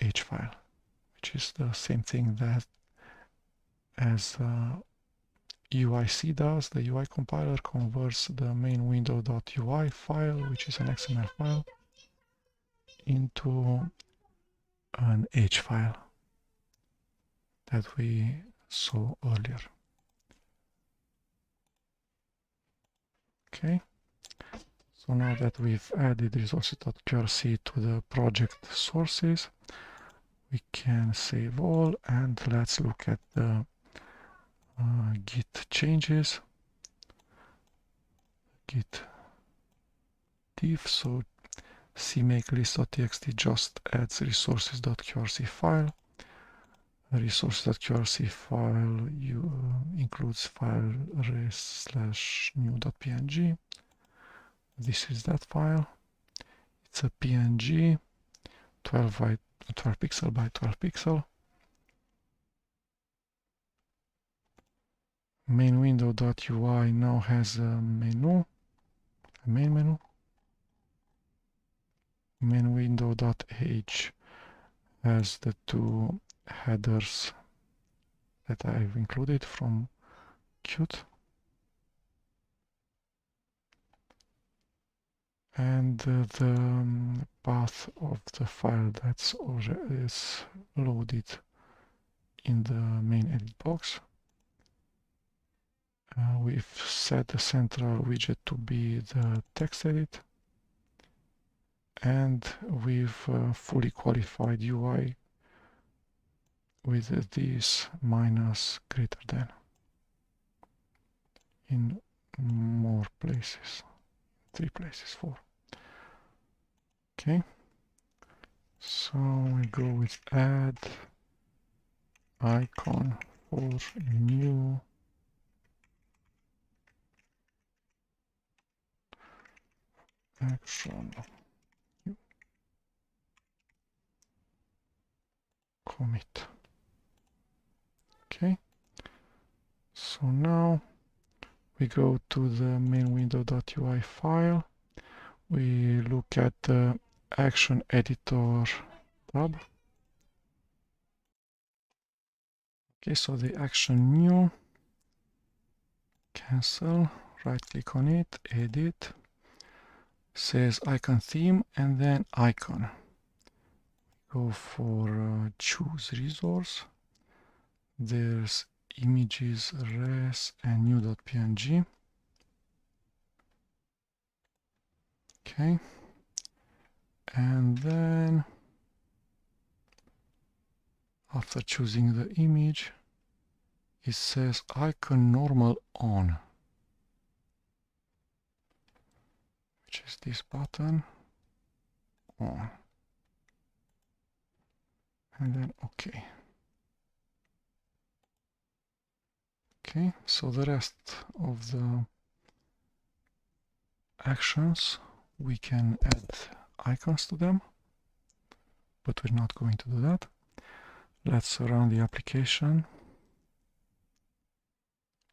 .h file, which is the same thing that as UIC does. The UI compiler converts the main window.ui file, which is an XML file, into an H file that we saw earlier. Okay, so now that we've added resources.qrc to the project sources, we can save all and let's look at the git changes. Git diff, so CMake list.txt just adds resources.qrc file. The resources.qrc file includes file res/new.png. This is that file. It's a PNG, 12 pixel by 12 pixel. Main window.ui now has a menu, a main menu. Main window.h has the two headers that I've included from Qt. And the path of the file that's already is loaded in the main edit box. We've set the central widget to be the text edit, and we've fully qualified UI with this minus greater than in more places, 3 places, 4. Okay, so we go with add icon for new action commit. Okay, so now we go to the main window.ui file. We look at the action editor tab. Okay, so the action new, cancel, right click on it, edit, says icon theme, and then icon. Go for choose resource. There's images, res, and new.png. Okay, and then after choosing the image, it says icon normal on, which is this button, on, and then OK. Okay, so the rest of the actions, we can add icons to them, but we're not going to do that. Let's run the application.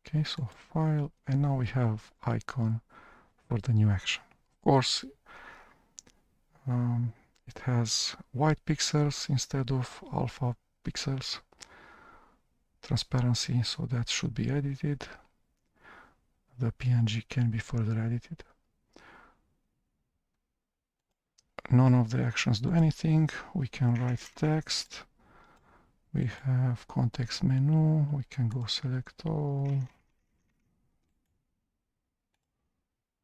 Okay, so file, and now we have icon for the new action. Of course, it has white pixels instead of alpha pixels. Transparency, so that should be edited. The PNG can be further edited. None of the actions do anything. We can write text. We have context menu. We can go select all.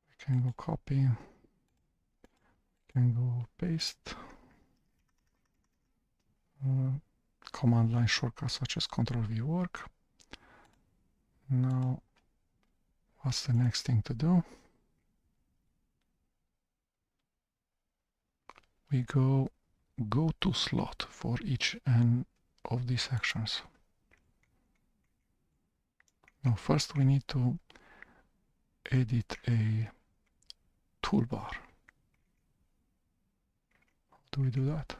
We can go copy. We can go paste. Command line shortcuts such as Ctrl V work. Now, what's the next thing to do? We go to slot for each and of these actions. Now, first we need to edit a toolbar. How do we do that?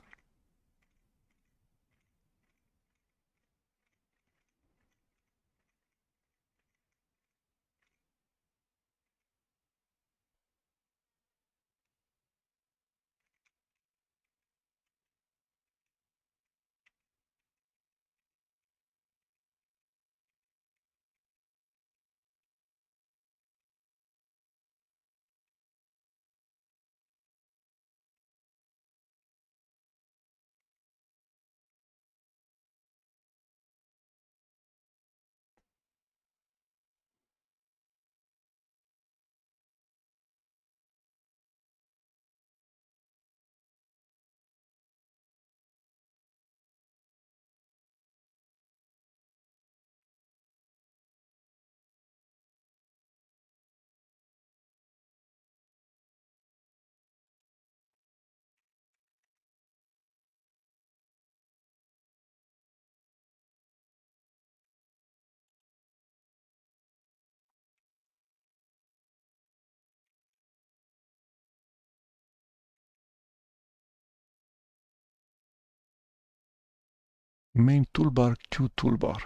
Main toolbar, Q toolbar.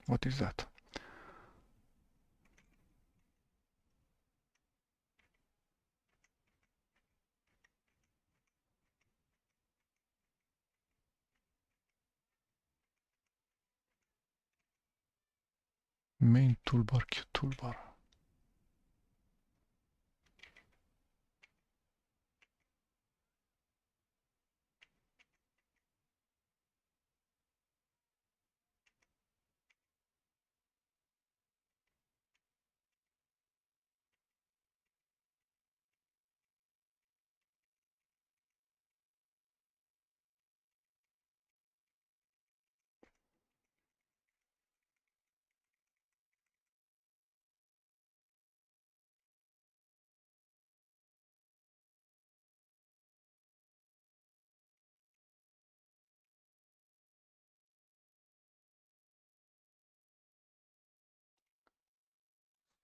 What is that? Main toolbar, Q toolbar.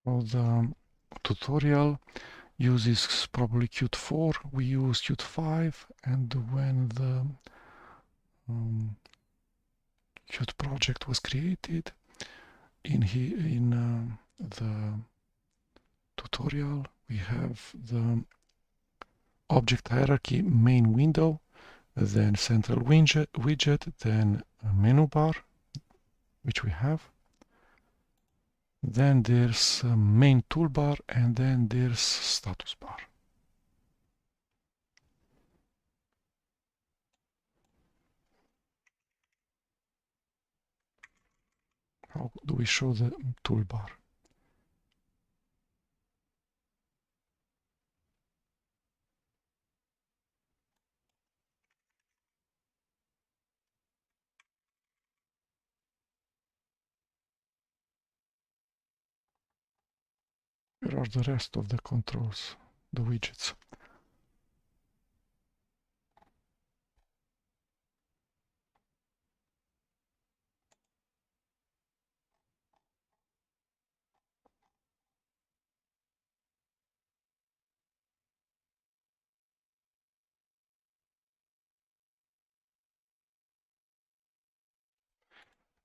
Well, the tutorial uses probably Qt 4. We use Qt 5, and when the Qt project was created, in the tutorial we have the object hierarchy main window, then central widget, then a menu bar, which we have. Then there's a main toolbar, and then there's status bar. How do we show the toolbar? Where are the rest of the controls, the widgets?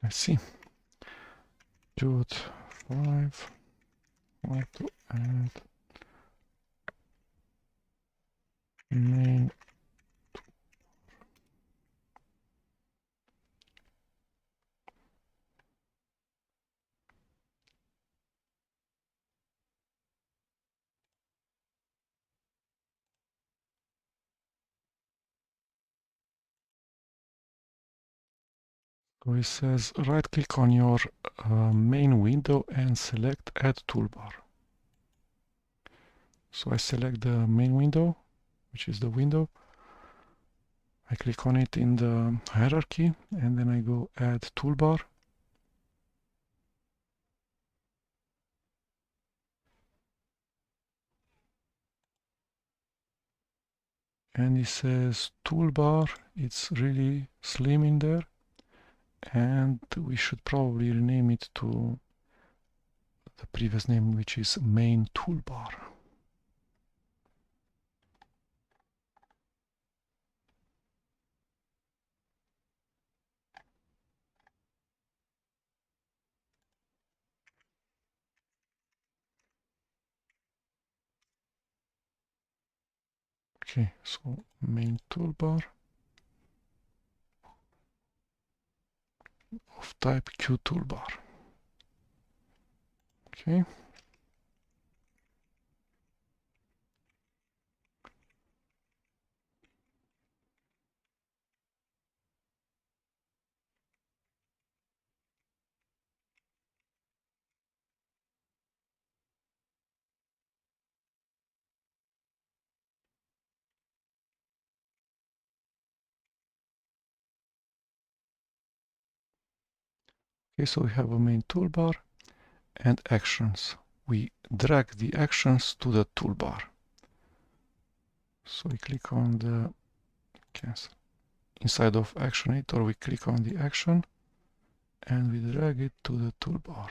Let's see. Qt 5. How to add main. So it says right click on your main window and select add toolbar. So I select the main window, which is the window. I click on it in the hierarchy, and then I go add toolbar. And it says toolbar. It's really slim in there, and we should probably rename it to the previous name, which is main toolbar. Okay, so main toolbar of type Q toolbar. Okay. Okay, so we have a main toolbar and actions. We drag the actions to the toolbar. So we click on the cancel. Inside of Actionator, we click on the action and we drag it to the toolbar.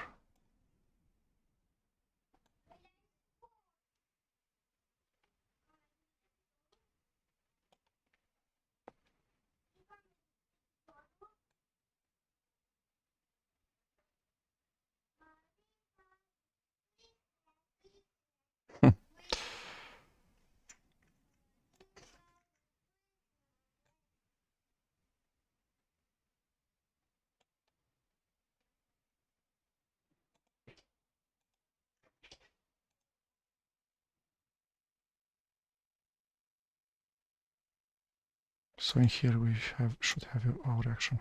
So in here we should have our action.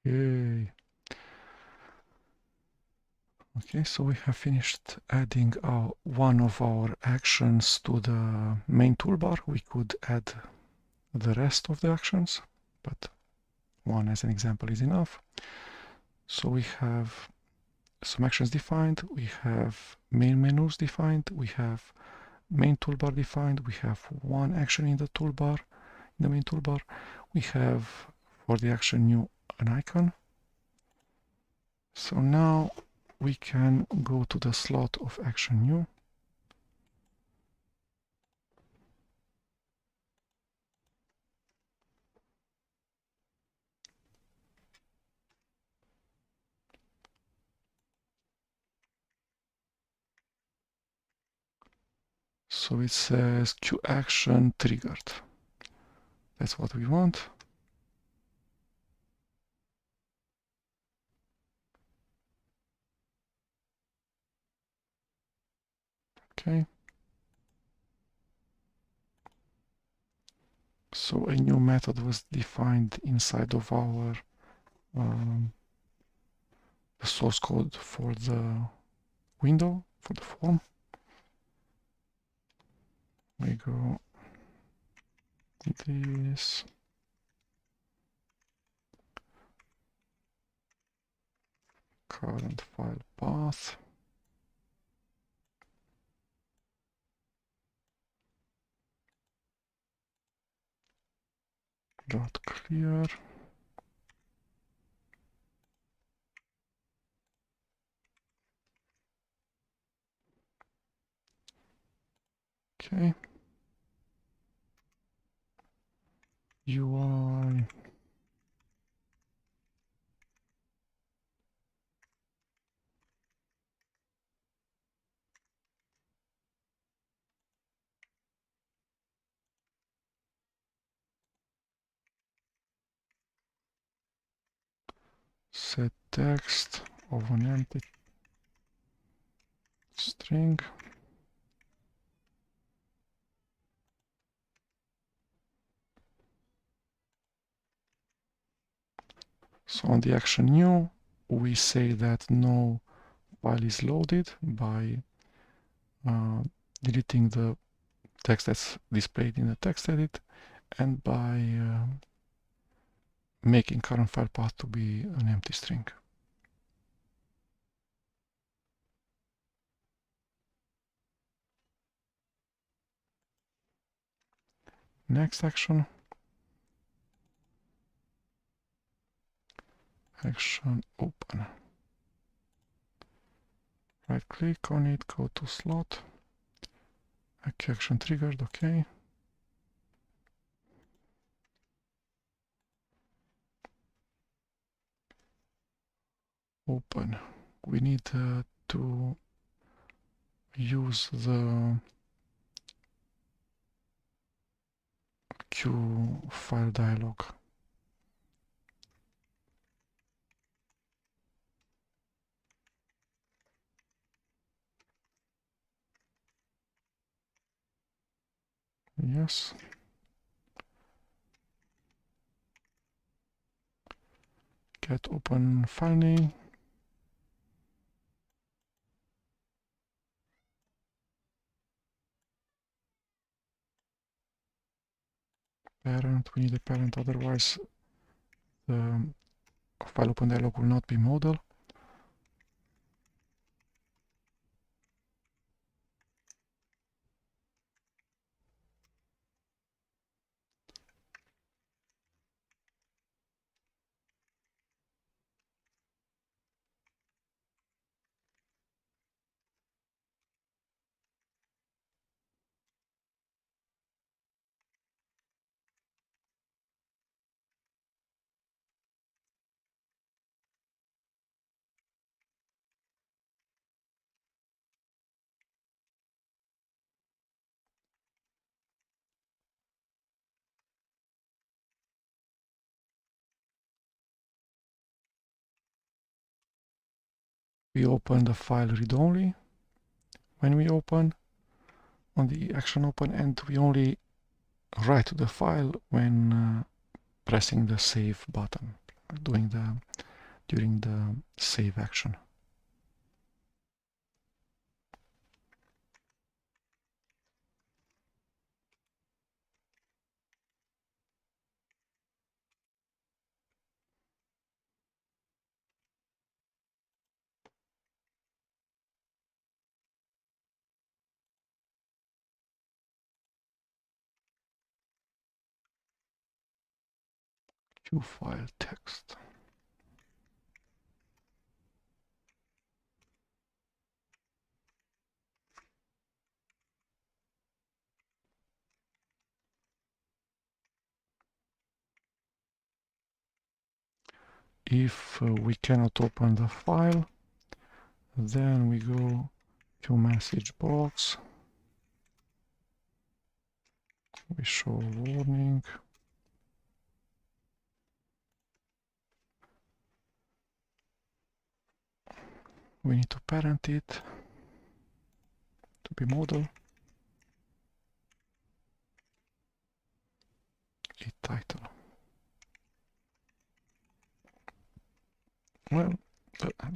Yay! Okay, so we have finished adding one of our actions to the main toolbar. We could add the rest of the actions, but one as an example is enough. So we have some actions defined, we have main menus defined, we have main toolbar defined, we have one action in the toolbar, in the main toolbar. We have for the action new an icon. So now we can go to the slot of action new. So it says Q action triggered. That's what we want. Okay. So a new method was defined inside of our the source code for the window, for the form. We go this current file path. Dot clear. Okay. UI set text of an empty string. So on the action new, we say that no file is loaded by deleting the text that's displayed in the text edit and by making current file path to be an empty string. Next action, action open. Right click on it, go to slot, action triggered, okay. Open. We need to use the Q file dialog. Yes. Get open file name. Parent, we need a parent, otherwise the file open dialog will not be modal. We open the file read-only when we open on the action open, and we only write to the file when pressing the save button, during the save action. View file text. If we cannot open the file, then we go to message box. We show warning. We need to parent it to be model. It title. Well,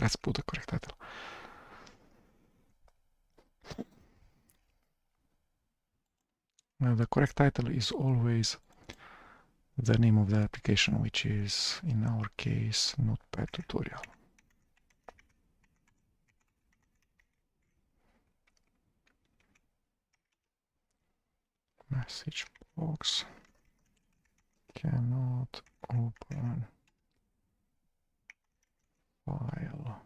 let's put the correct title. Now the correct title is always the name of the application, which is in our case notepad tutorial. Message box cannot open file.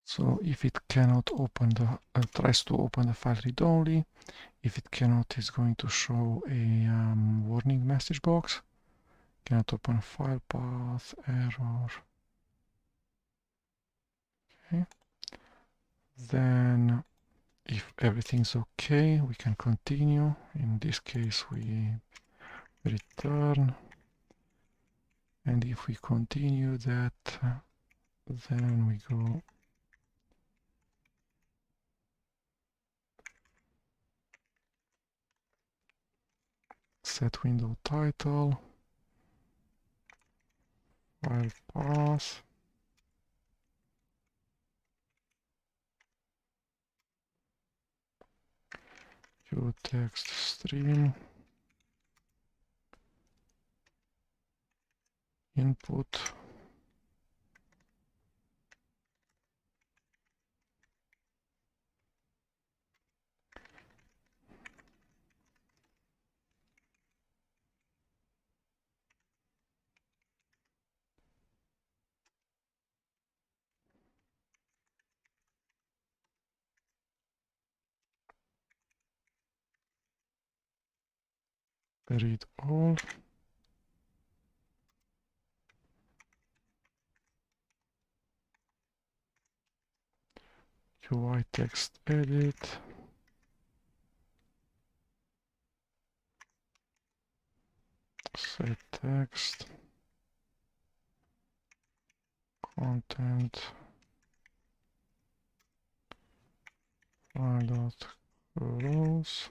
So if it cannot open the, tries to open the file read only. If it cannot, it's going to show a warning message box. Cannot open file path, error. Okay. Then if everything's okay, we can continue. In this case, we return. And if we continue that, then we go set window title, file path, view text stream, input, read all, UI text edit, set text, content, file dot rows,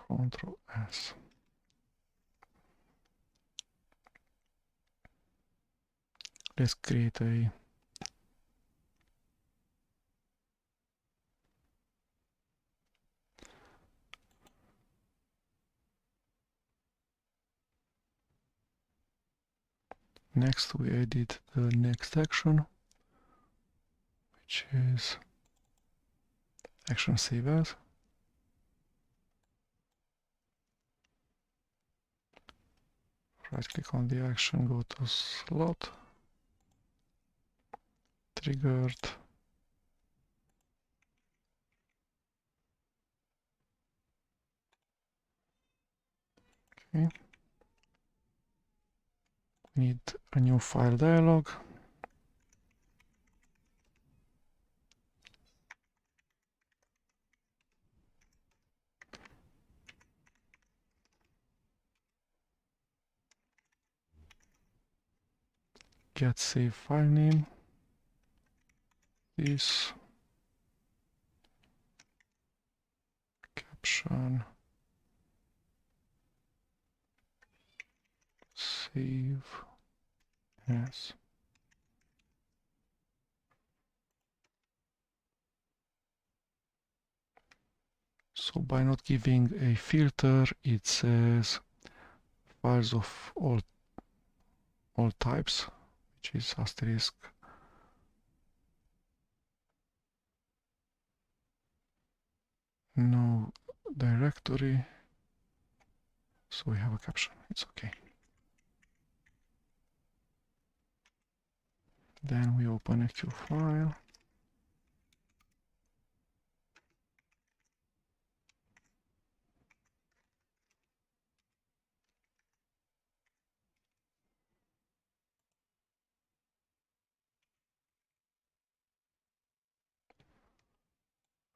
Control S. Let's create a next. We edit the next action, which is action save as. Right click on the action, go to slot, triggered, okay. Need a new file dialog. Get save file name. This caption. Save as. So by not giving a filter, it says files of all types, which is asterisk. No directory. So we have a caption. It's okay. Then we open a Q file.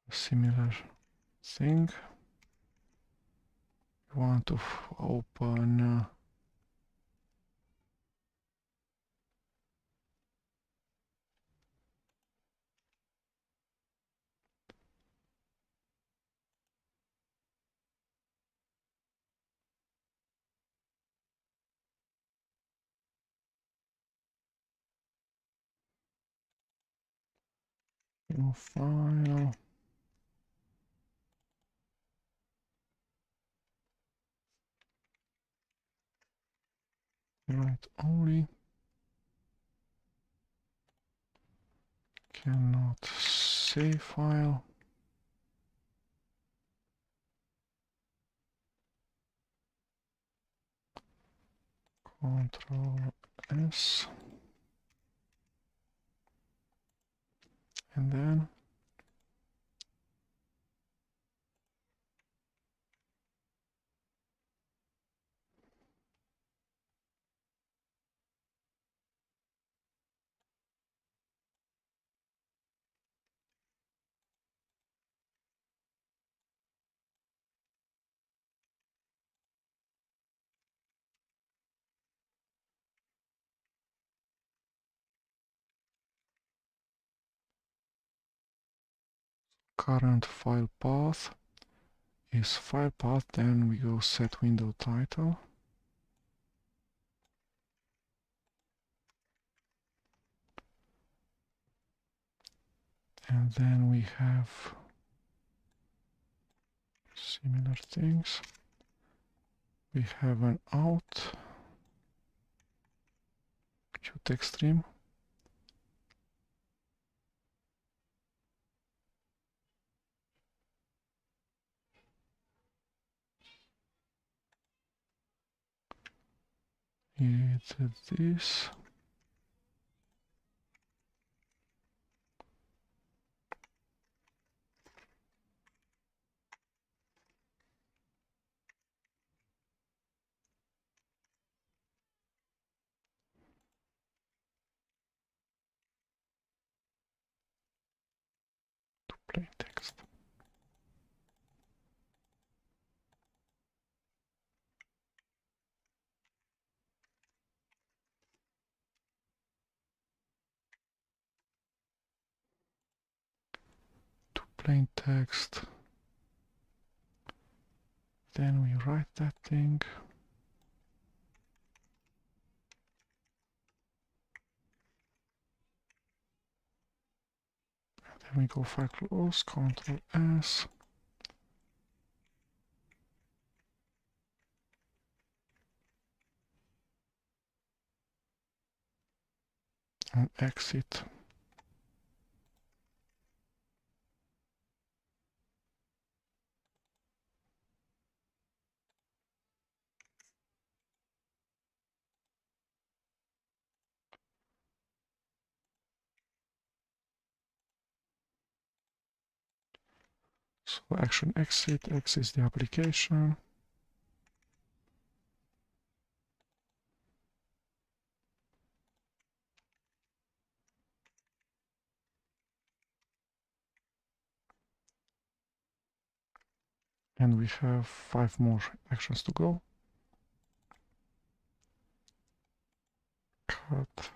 Similar thing. We want to open new file. Write only. Cannot save file. Control S. And then current file path is file path. Then we go set window title. And then we have similar things. We have an out qtext stream. It's this. Plain text. To plain text. Then we write that thing. Then we go file close, Control S. And exit. So action exit exits the application. And we have 5 more actions to go. Cut.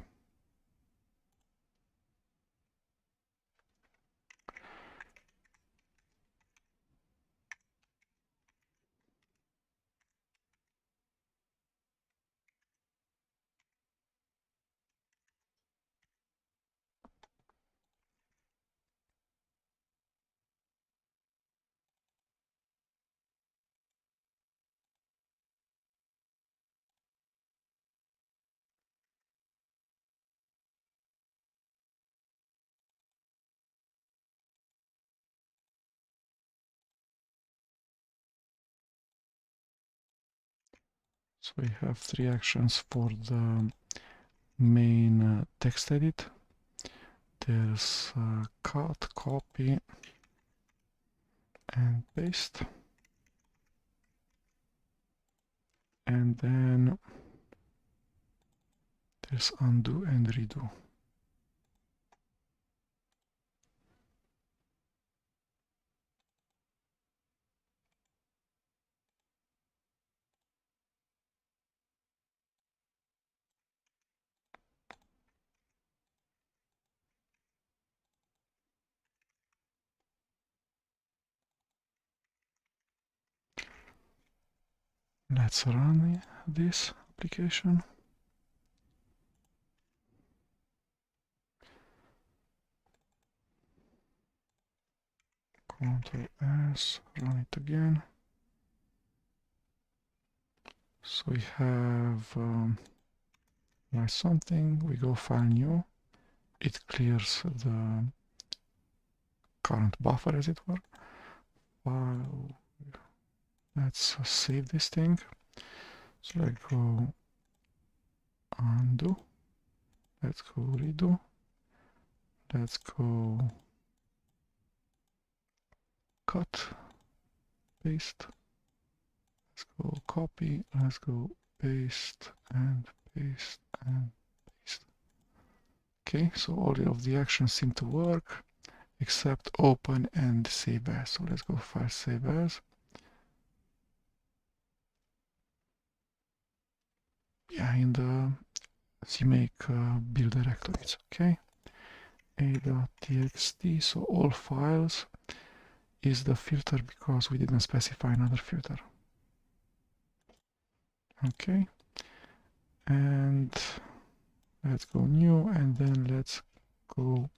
So we have 3 actions for the main text edit. There's cut, copy, and paste. And then there's undo and redo. Let's run this application. Ctrl S, run it again. So we have like something, we go file new, it clears the current buffer as it were. File, let's save this thing. So let's go undo, let's go redo, let's go cut, paste, let's go copy, let's go paste and paste and paste. Okay, so all of the actions seem to work except open and save as. So let's go file save as. Yeah, in the CMake build directory, it's okay. a.txt, so all files is the filter because we didn't specify another filter. Okay, and let's go new, and then let's go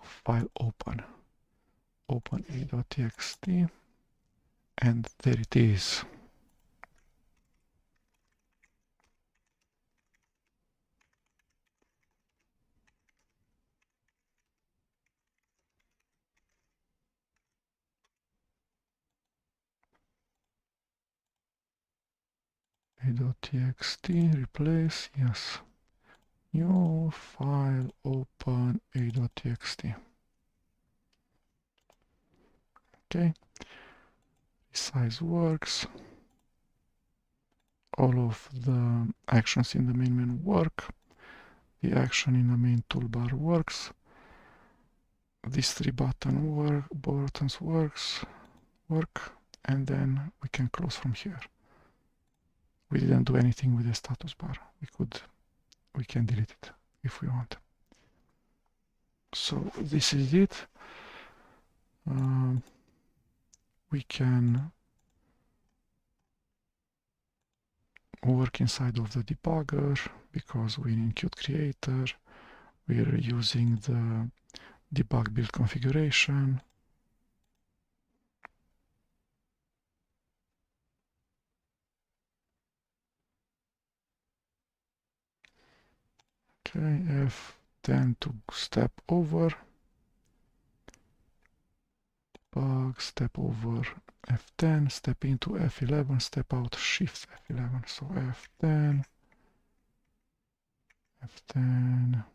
file open a.txt, and there it is. a.txt, replace, yes. New file open a.txt. Okay, resize works. All of the actions in the main menu work. The action in the main toolbar works. These 3 buttons work, and then we can close from here. We didn't do anything with the status bar. We can delete it if we want. So this is it. We can work inside of the debugger because we're in Qt Creator. We're using the debug build configuration. Okay, F10 to step over. Debug, step over F10, step into F11, step out Shift F11. So F10, F10,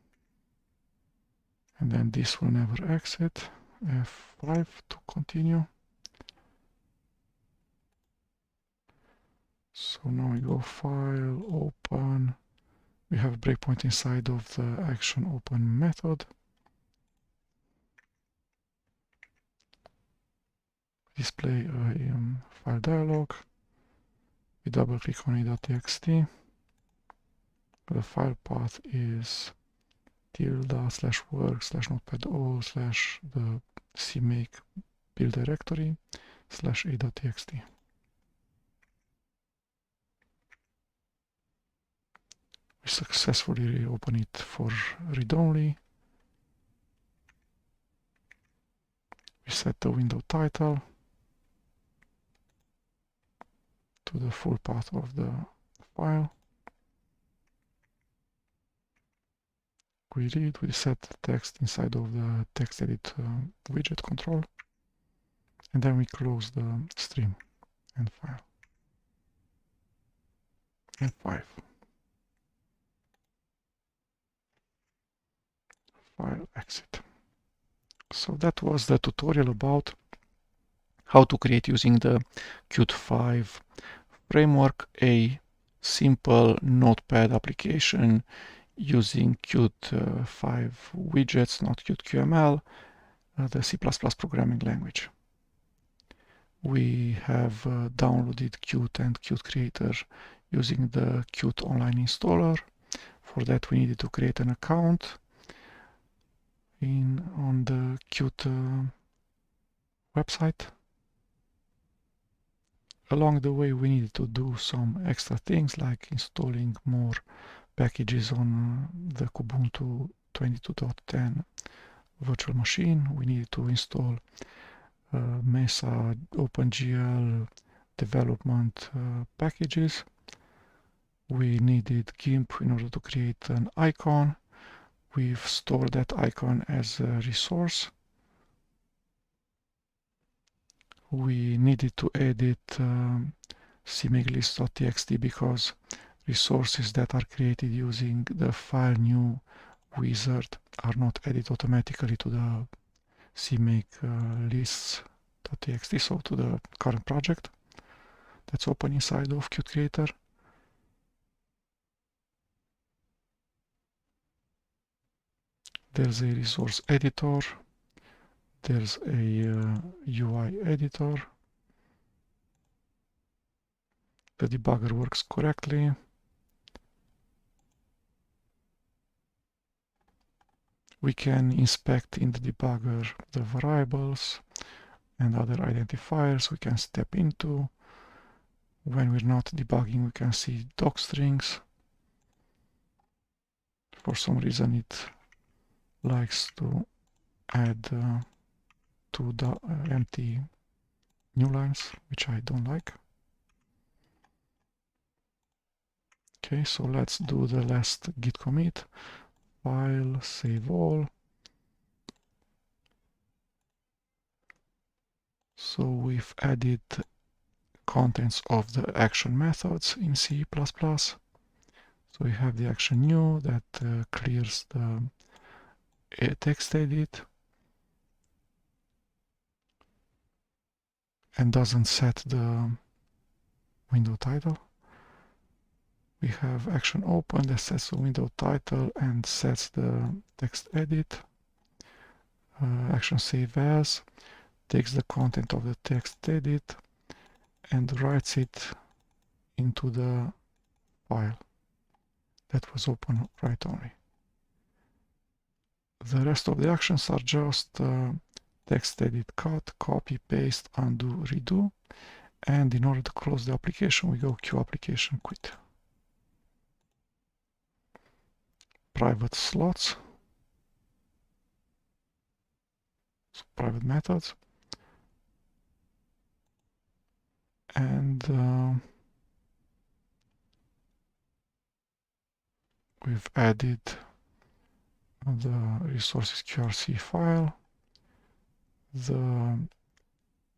and then this will never exit. F5 to continue. So now we go file, open. We have a breakpoint inside of the action open method. display a file dialog. We double click on a.txt. The file path is tilde/work/notepad/o/ the CMake build directory /a.txt. We successfully reopen it for read-only. We set the window title to the full path of the file. We read, we set the text inside of the text edit widget control, and then we close the stream and file. And 5. File exit. So that was the tutorial about how to create using the Qt 5 framework a simple notepad application using Qt 5 widgets, not Qt QML, the C++ programming language. We have downloaded Qt and Qt Creator using the Qt Online installer. For that we needed to create an account on the Qt website. Along the way we needed to do some extra things like installing more packages on the Kubuntu 22.10 virtual machine. We needed to install Mesa OpenGL development packages. We needed GIMP in order to create an icon. We've stored that icon as a resource. We needed to edit CMake list.txt because resources that are created using the file new wizard are not added automatically to the CMake lists.txt, so to the current project that's open inside of Qt Creator. There's a resource editor, there's a UI editor, the debugger works correctly. We can inspect in the debugger the variables and other identifiers we can step into. When we're not debugging, we can see docstrings. For some reason it likes to add two empty new lines, which I don't like. Okay, so let's do the last git commit. File, save all. So we've added contents of the action methods in C++. So we have the action new that clears the text edit and doesn't set the window title. We have action open that sets the window title and sets the text edit. Action save as takes the content of the text edit and writes it into the file that was open write only. The rest of the actions are just text edit cut, copy, paste, undo, redo. And in order to close the application, we go Q application quit. Private slots, so private methods, and we've added the resources QRC file. The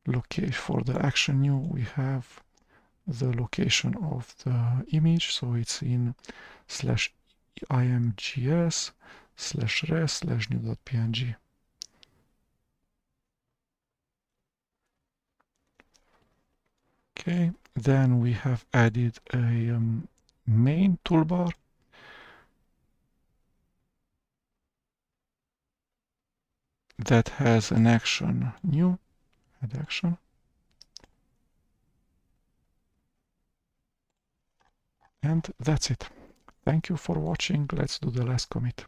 location for the action new, we have the location of the image, so it's in /imgs/res/new.png. Okay, then we have added a main toolbar that has an action new, add action. And that's it. Thank you for watching. Let's do the last commit.